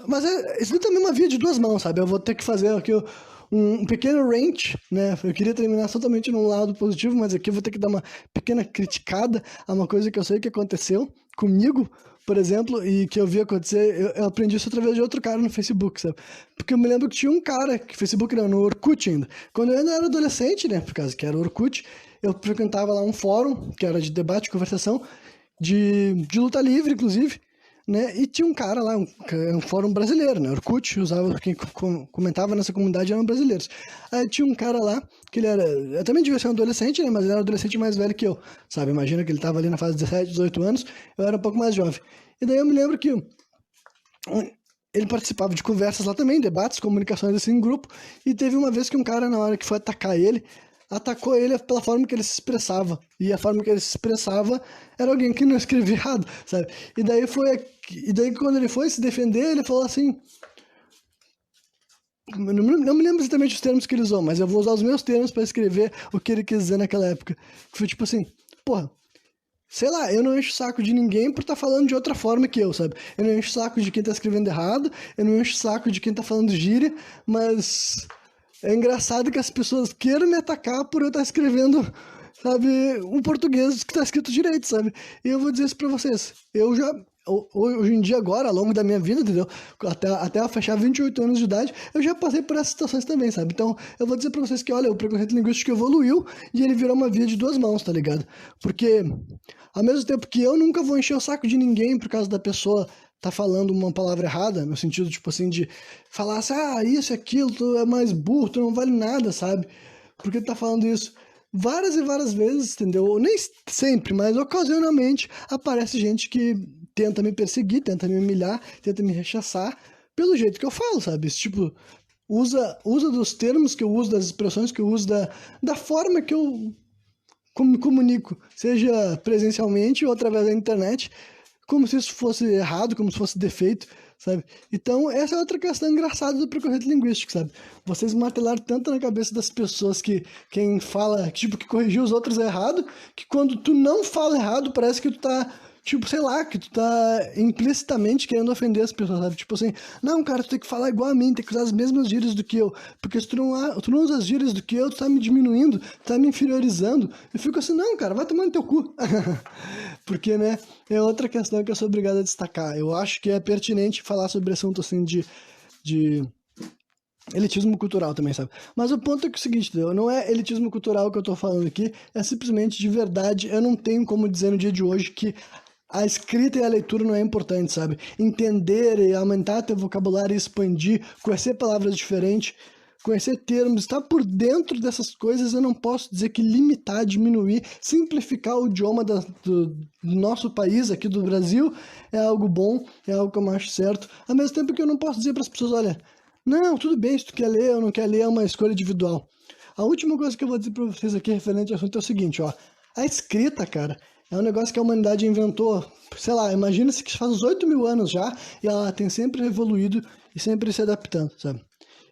Mas isso também é uma via de duas mãos, sabe? Eu vou ter que fazer aqui um pequeno rant, né? Eu queria terminar totalmente num lado positivo, mas aqui eu vou ter que dar uma pequena criticada a uma coisa que eu sei que aconteceu comigo, por exemplo, e que eu vi acontecer. Eu aprendi isso através de outro cara no Facebook, sabe? Porque eu me lembro que tinha um cara, que Facebook não, no Orkut ainda. Quando eu ainda era adolescente, né? Por causa que era Orkut, eu frequentava lá um fórum, que era de debate, conversação, de luta livre, inclusive, né? E tinha um cara lá, um fórum brasileiro, né? Orkut, usava, quem comentava nessa comunidade eram brasileiros. Aí tinha um cara lá, que ele era, eu também devia ser um adolescente, né? Mas ele era um adolescente mais velho que eu, sabe? Imagina que ele tava ali na fase de 17, 18 anos, eu era um pouco mais jovem. E daí eu me lembro que ele participava de conversas lá também, debates, comunicações assim em grupo, e teve uma vez que um cara, na hora que foi atacar ele, atacou ele pela forma que ele se expressava. E a forma que ele se expressava era alguém que não escrevia errado, sabe? E daí quando ele foi se defender, ele falou assim... Não me lembro exatamente os termos que ele usou, mas eu vou usar os meus termos para escrever o que ele quis dizer naquela época. Que foi tipo assim, porra, sei lá, eu não encho o saco de ninguém por estar falando de outra forma que eu, sabe? Eu não encho o saco de quem tá escrevendo errado, eu não encho o saco de quem tá falando gíria, mas... É engraçado que as pessoas queiram me atacar por eu estar escrevendo, sabe, um português que está escrito direito, sabe? E eu vou dizer isso pra vocês. Eu já, hoje em dia agora, ao longo da minha vida, entendeu? Até eu fechar 28 anos de idade, eu já passei por essas situações também, sabe? Então, eu vou dizer pra vocês que, olha, o preconceito linguístico evoluiu e ele virou uma via de duas mãos, tá ligado? Porque, ao mesmo tempo que eu nunca vou encher o saco de ninguém por causa da pessoa tá falando uma palavra errada, no sentido, tipo assim, de falar assim, isso, aquilo, tu é mais burro, tu não vale nada, sabe? Porque tu tá falando isso várias e várias vezes, entendeu? Nem sempre, mas ocasionalmente aparece gente que tenta me perseguir, tenta me humilhar, tenta me rechaçar pelo jeito que eu falo, sabe? Esse tipo, usa dos termos que eu uso, das expressões que eu uso, da forma que eu me comunico, seja presencialmente ou através da internet, como se isso fosse errado, como se fosse defeito, sabe? Então, essa é outra questão engraçada do preconceito linguístico, sabe? Vocês martelaram tanto na cabeça das pessoas que quem fala, tipo, que corrigiu os outros é errado, que quando tu não fala errado, parece que tu tá, tipo, sei lá, que tu tá implicitamente querendo ofender as pessoas, sabe? Tipo assim, não, cara, tu tem que falar igual a mim, tem que usar as mesmas gírias do que eu, porque se tu não usa as gírias do que eu, tu tá me diminuindo, tu tá me inferiorizando. Eu fico assim, não, cara, vai tomar no teu cu. Porque, né, é outra questão que eu sou obrigado a destacar. Eu acho que é pertinente falar sobre assunto assim de elitismo cultural também, sabe? Mas o ponto é que é o seguinte, entendeu? Não é elitismo cultural que eu tô falando aqui, é simplesmente de verdade, eu não tenho como dizer no dia de hoje que a escrita e a leitura não é importante, sabe? Entender e aumentar teu vocabulário e expandir, conhecer palavras diferentes, conhecer termos, estar por dentro dessas coisas, eu não posso dizer que limitar, diminuir, simplificar o idioma do nosso país, aqui do Brasil, é algo bom, é algo que eu acho certo. Ao mesmo tempo que eu não posso dizer para as pessoas, olha, não, tudo bem, se tu quer ler ou não quer ler, é uma escolha individual. A última coisa que eu vou dizer para vocês aqui referente ao assunto é o seguinte, ó. A escrita, cara, é um negócio que a humanidade inventou, sei lá, imagina-se que faz uns 8 mil anos já, e ela tem sempre evoluído e sempre se adaptando, sabe?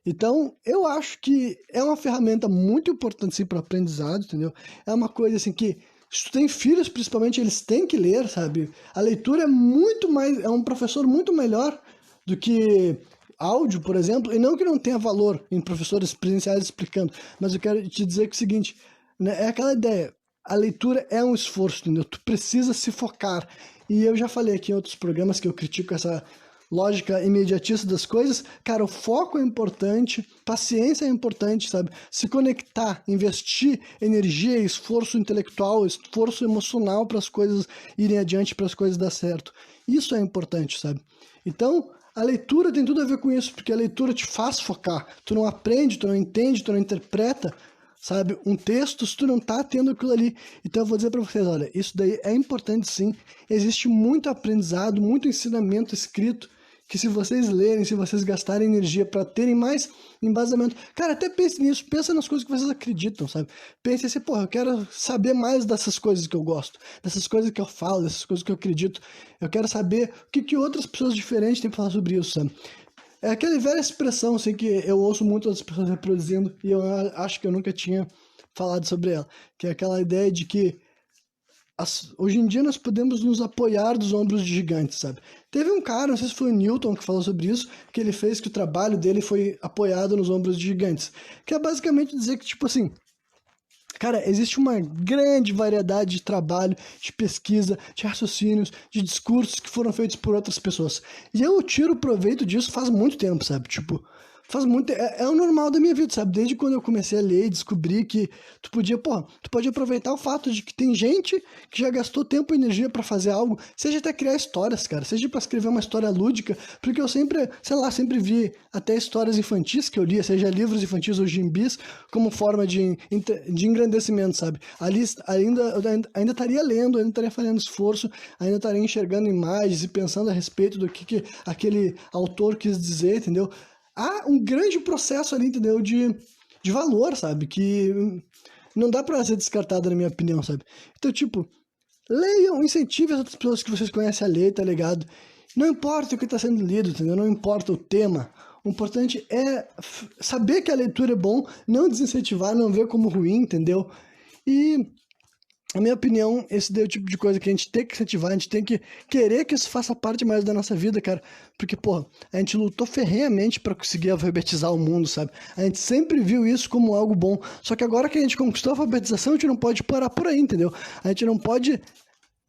Então, eu acho que é uma ferramenta muito importante, sim, para o aprendizado, entendeu? É uma coisa, assim, que se tu tem filhos, principalmente, eles têm que ler, sabe? A leitura é muito mais, é um professor muito melhor do que áudio, por exemplo, e não que não tenha valor em professores presenciais explicando, mas eu quero te dizer que é o seguinte, né, é aquela ideia, a leitura é um esforço, entendeu? Tu precisa se focar, e eu já falei aqui em outros programas que eu critico essa lógica imediatista das coisas, cara, o foco é importante, paciência é importante, sabe? Se conectar, investir energia, esforço intelectual, esforço emocional para as coisas irem adiante, para as coisas dar certo. Isso é importante, sabe? Então, a leitura tem tudo a ver com isso, porque a leitura te faz focar. Tu não aprende, tu não entende, tu não interpreta, sabe, um texto se tu não tá tendo aquilo ali. Então eu vou dizer para vocês, olha, isso daí é importante sim. Existe muito aprendizado, muito ensinamento escrito que se vocês lerem, se vocês gastarem energia para terem mais embasamento, cara, até pense nisso, pensa nas coisas que vocês acreditam, sabe? Pense assim, porra, eu quero saber mais dessas coisas que eu gosto, dessas coisas que eu falo, dessas coisas que eu acredito. Eu quero saber o que outras pessoas diferentes têm pra falar sobre isso, sabe? É aquela velha expressão, assim, que eu ouço muitas pessoas reproduzindo e eu acho que eu nunca tinha falado sobre ela, que é aquela ideia de que hoje em dia nós podemos nos apoiar dos ombros de gigantes, sabe? Teve um cara, não sei se foi o Newton que falou sobre isso, que ele fez que o trabalho dele foi apoiado nos ombros de gigantes, que é basicamente dizer que, tipo assim, cara, existe uma grande variedade de trabalho, de pesquisa, de raciocínios, de discursos que foram feitos por outras pessoas. E eu tiro proveito disso faz muito tempo, sabe? Tipo, faz muito é o normal da minha vida, sabe? Desde quando eu comecei a ler e descobri que tu podia, pô, tu pode aproveitar o fato de que tem gente que já gastou tempo e energia pra fazer algo, seja até criar histórias, cara, seja pra escrever uma história lúdica, porque eu sempre, sei lá, sempre vi até histórias infantis que eu lia, seja livros infantis ou gimbis, como forma de engrandecimento, sabe? Ali ainda estaria lendo, ainda estaria fazendo esforço, ainda estaria enxergando imagens e pensando a respeito do que aquele autor quis dizer, entendeu? Há um grande processo ali, entendeu? De valor, sabe? Que não dá pra ser descartado, na minha opinião, sabe? Então, tipo, leiam, incentivem as outras pessoas que vocês conhecem a ler, tá ligado? Não importa o que está sendo lido, entendeu? Não importa o tema. O importante é saber que a leitura é bom, não desincentivar, não ver como ruim, entendeu? E, na minha opinião, esse é o tipo de coisa que a gente tem que incentivar, a gente tem que querer que isso faça parte mais da nossa vida, cara. Porque, pô, a gente lutou ferrenhamente para conseguir alfabetizar o mundo, sabe? A gente sempre viu isso como algo bom. Só que agora que a gente conquistou a alfabetização, a gente não pode parar por aí, entendeu? A gente não pode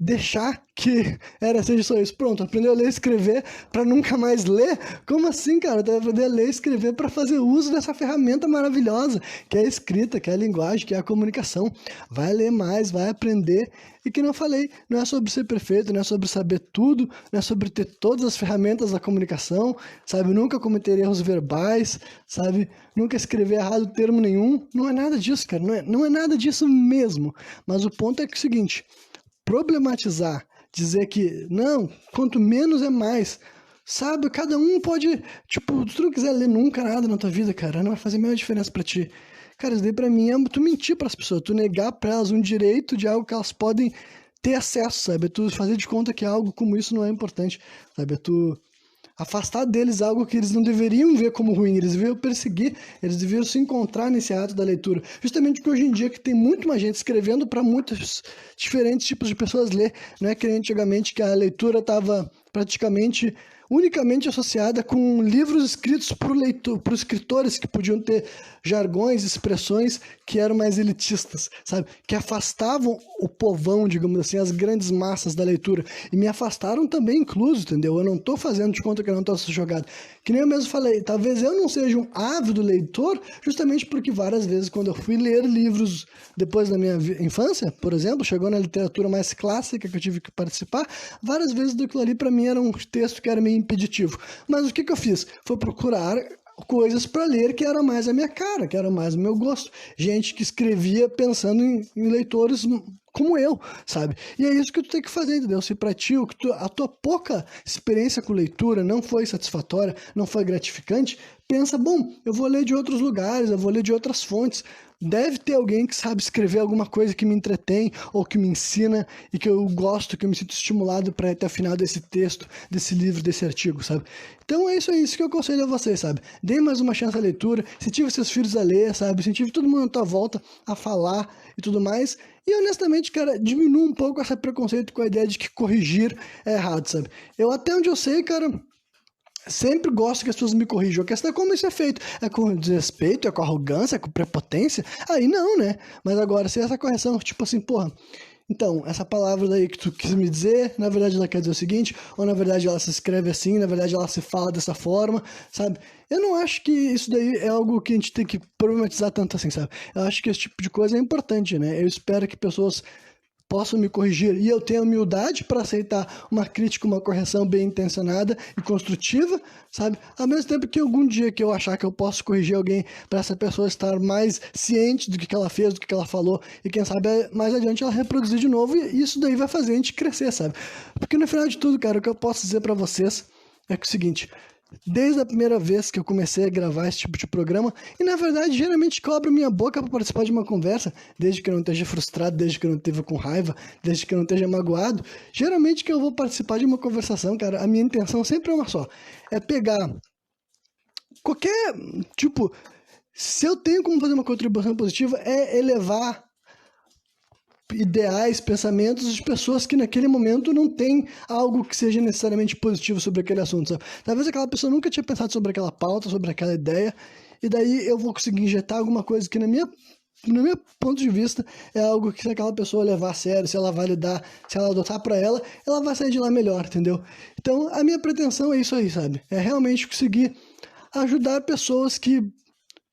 deixar que seja só isso. Pronto, aprendeu a ler e escrever para nunca mais ler? Como assim, cara? Deve aprender a ler e escrever para fazer uso dessa ferramenta maravilhosa, que é a escrita, que é a linguagem, que é a comunicação. Vai ler mais, vai aprender. E que não falei, não é sobre ser perfeito, não é sobre saber tudo, não é sobre ter todas as ferramentas da comunicação, sabe? Nunca cometer erros verbais, sabe? Nunca escrever errado termo nenhum. Não é nada disso, cara. Não é nada disso mesmo. Mas o ponto é que é o seguinte: problematizar, dizer que não, quanto menos é mais, sabe? Cada um pode, tipo, se tu não quiser ler nunca nada na tua vida, cara, não vai fazer a mesma diferença pra ti. Cara, isso daí pra mim é tu mentir pras pessoas, tu negar pra elas um direito de algo que elas podem ter acesso, sabe? É tu fazer de conta que algo como isso não é importante, sabe? É tu afastar deles algo que eles não deveriam ver como ruim, eles deveriam perseguir, eles deveriam se encontrar nesse ato da leitura. Justamente porque hoje em dia que tem muito mais gente escrevendo para muitos diferentes tipos de pessoas ler, não é que antigamente que a leitura estava praticamente unicamente associada com livros escritos por escritores que podiam ter jargões, expressões que eram mais elitistas, sabe? Que afastavam o povão, digamos assim, as grandes massas da leitura. E me afastaram também incluso, entendeu? Eu não tô fazendo de conta que eu não tô jogado. Que nem eu mesmo falei, talvez eu não seja um ávido leitor, justamente porque várias vezes quando eu fui ler livros depois da minha infância, por exemplo, chegou na literatura mais clássica que eu tive que participar, várias vezes daquilo ali para mim era um texto que era meio impeditivo. Mas o que eu fiz? Foi procurar coisas para ler que eram mais a minha cara, que eram mais o meu gosto. Gente que escrevia pensando em leitores como eu, sabe? E é isso que tu tem que fazer, entendeu? Se pra ti a tua pouca experiência com leitura não foi satisfatória, não foi gratificante, pensa, bom, eu vou ler de outros lugares, eu vou ler de outras fontes. Deve ter alguém que sabe escrever alguma coisa que me entretém ou que me ensina e que eu gosto, que eu me sinto estimulado para ir até o final desse texto, desse livro, desse artigo, sabe? Então é isso que eu aconselho a vocês, sabe? Deem mais uma chance à leitura, incentive seus filhos a ler, sabe? Incentive todo mundo à tua volta a falar e tudo mais. E honestamente, cara, diminua um pouco esse preconceito com a ideia de que corrigir é errado, sabe? Eu até onde eu sei, cara, sempre gosto que as pessoas me corrijam. A questão é como isso é feito. É com desrespeito, é com arrogância, é com prepotência? Aí não, né? Mas agora, se essa correção, tipo assim, porra, então, essa palavra daí que tu quis me dizer, na verdade ela quer dizer o seguinte, ou na verdade ela se escreve assim, na verdade ela se fala dessa forma, sabe? Eu não acho que isso daí é algo que a gente tem que problematizar tanto assim, sabe? Eu acho que esse tipo de coisa é importante, né? Eu espero que pessoas possam me corrigir e eu tenho humildade para aceitar uma crítica, uma correção bem intencionada e construtiva, sabe? Ao mesmo tempo que algum dia que eu achar que eu posso corrigir alguém para essa pessoa estar mais ciente do que ela fez, do que ela falou e quem sabe mais adiante ela reproduzir de novo e isso daí vai fazer a gente crescer, sabe? Porque no final de tudo, cara, o que eu posso dizer para vocês é que é o seguinte: desde a primeira vez que eu comecei a gravar esse tipo de programa, e na verdade geralmente que eu abro minha boca para participar de uma conversa, desde que eu não esteja frustrado, desde que eu não esteja com raiva, desde que eu não esteja magoado, geralmente que eu vou participar de uma conversação, cara, a minha intenção sempre é uma só, é pegar qualquer, tipo, se eu tenho como fazer uma contribuição positiva, é elevar ideais, pensamentos de pessoas que naquele momento não tem algo que seja necessariamente positivo sobre aquele assunto, sabe? Talvez aquela pessoa nunca tinha pensado sobre aquela pauta, sobre aquela ideia, e daí eu vou conseguir injetar alguma coisa que no meu ponto de vista é algo que se aquela pessoa levar a sério, se ela validar, se ela adotar para ela vai sair de lá melhor, entendeu? Então a minha pretensão é isso aí, sabe? É realmente conseguir ajudar pessoas que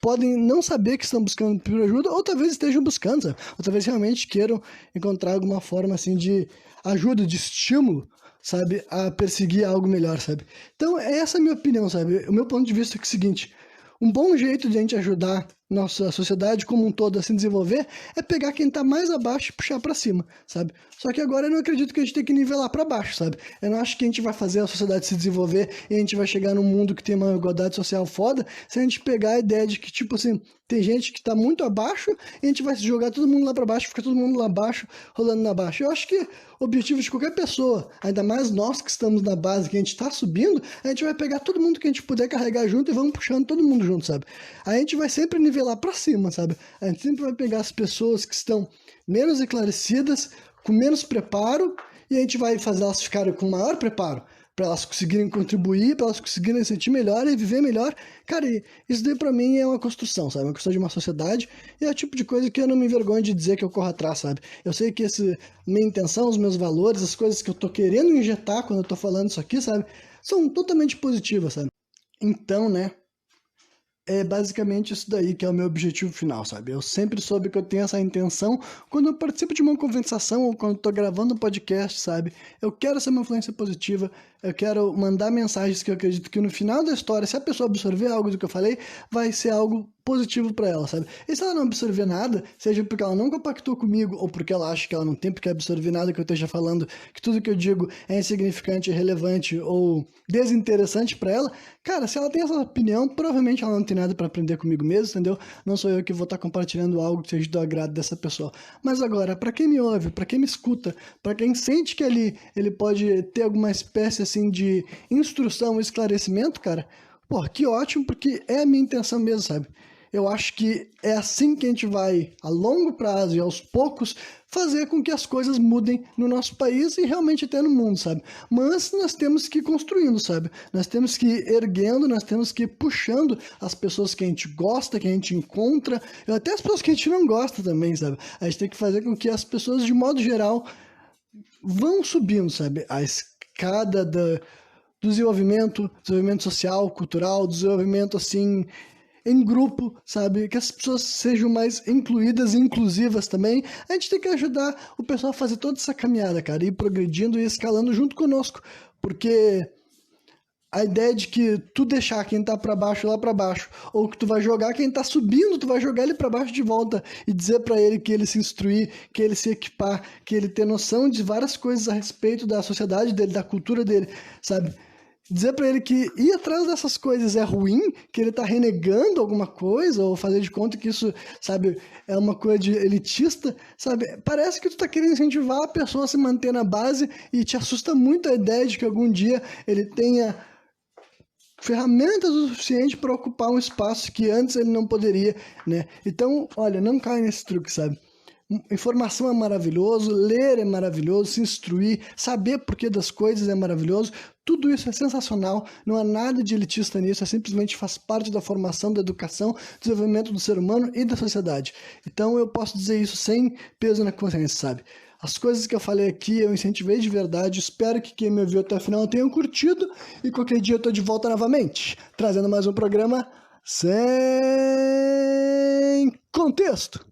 podem não saber que estão buscando por ajuda, ou talvez estejam buscando, sabe? Ou talvez realmente queiram encontrar alguma forma, assim, de ajuda, de estímulo, sabe? A perseguir algo melhor, sabe? Então, essa é a minha opinião, sabe? O meu ponto de vista é, o seguinte: um bom jeito de a gente ajudar nossa sociedade como um todo a se desenvolver é pegar quem tá mais abaixo e puxar para cima, sabe? Só que agora eu não acredito que a gente tem que nivelar para baixo, sabe? Eu não acho que a gente vai fazer a sociedade se desenvolver e a gente vai chegar num mundo que tem uma igualdade social foda se a gente pegar a ideia de que, tipo assim, tem gente que tá muito abaixo e a gente vai jogar todo mundo lá para baixo, fica todo mundo lá abaixo, rolando na baixa. Eu acho que o objetivo de qualquer pessoa, ainda mais nós que estamos na base, que a gente tá subindo, a gente vai pegar todo mundo que a gente puder carregar junto e vamos puxando todo mundo junto, sabe? A gente vai sempre nivelar para cima, sabe? A gente sempre vai pegar as pessoas que estão menos esclarecidas, com menos preparo, e a gente vai fazer elas ficarem com maior preparo, para elas conseguirem contribuir, para elas conseguirem se sentir melhor e viver melhor. Cara, isso daí pra mim é uma construção, sabe? Uma construção de uma sociedade, e é o tipo de coisa que eu não me envergonho de dizer que eu corro atrás, sabe? Eu sei que minha intenção, os meus valores, as coisas que eu tô querendo injetar quando eu tô falando isso aqui, sabe? São totalmente positivas, sabe? Então, né? É basicamente isso daí que é o meu objetivo final, sabe? Eu sempre soube que eu tenho essa intenção quando eu participo de uma conversação ou quando eu tô gravando um podcast, sabe? Eu quero ser uma influência positiva, eu quero mandar mensagens que eu acredito que no final da história, se a pessoa absorver algo do que eu falei, vai ser algo positivo para ela, sabe? E se ela não absorver nada, seja porque ela não compactou comigo ou porque ela acha que ela não tem porque absorver nada que eu esteja falando, que tudo que eu digo é insignificante, irrelevante ou desinteressante para ela, cara, se ela tem essa opinião, provavelmente ela não tem nada para aprender comigo mesmo, entendeu? Não sou eu que vou estar compartilhando algo que seja do agrado dessa pessoa. Mas agora, para quem me ouve, para quem me escuta, para quem sente que ele pode ter alguma espécie assim de instrução, esclarecimento, cara, pô, que ótimo, porque é a minha intenção mesmo, sabe? eu acho que é assim que a gente vai, a longo prazo e aos poucos, fazer com que as coisas mudem no nosso país e realmente até no mundo, sabe? Mas nós temos que ir construindo, sabe? Nós temos que ir erguendo, nós temos que ir puxando as pessoas que a gente gosta, que a gente encontra, e até as pessoas que a gente não gosta também, sabe? A gente tem que fazer com que as pessoas, de modo geral, vão subindo, sabe? A escada do desenvolvimento social, cultural, desenvolvimento, assim, em grupo, sabe? Que as pessoas sejam mais incluídas e inclusivas também. A gente tem que ajudar o pessoal a fazer toda essa caminhada, cara, ir progredindo e escalando junto conosco, porque a ideia de que tu deixar quem tá pra baixo lá pra baixo, ou que tu vai jogar quem tá subindo, tu vai jogar ele pra baixo de volta e dizer pra ele que ele se instruir, que ele se equipar, que ele ter noção de várias coisas a respeito da sociedade dele, da cultura dele, sabe? Dizer pra ele que ir atrás dessas coisas é ruim, que ele tá renegando alguma coisa, ou fazer de conta que isso, sabe, é uma coisa de elitista, sabe? Parece que tu tá querendo incentivar a pessoa a se manter na base e te assusta muito a ideia de que algum dia ele tenha ferramentas o suficiente para ocupar um espaço que antes ele não poderia, né? Então, olha, não cai nesse truque, sabe? Informação é maravilhoso, ler é maravilhoso, se instruir, saber porquê das coisas é maravilhoso, tudo isso é sensacional, não há nada de elitista nisso, é simplesmente faz parte da formação, da educação, do desenvolvimento do ser humano e da sociedade. Então eu posso dizer isso sem peso na consciência, sabe? As coisas que eu falei aqui eu incentivei de verdade, espero que quem me ouviu até o final tenha curtido e qualquer dia eu tô de volta novamente, trazendo mais um programa sem contexto.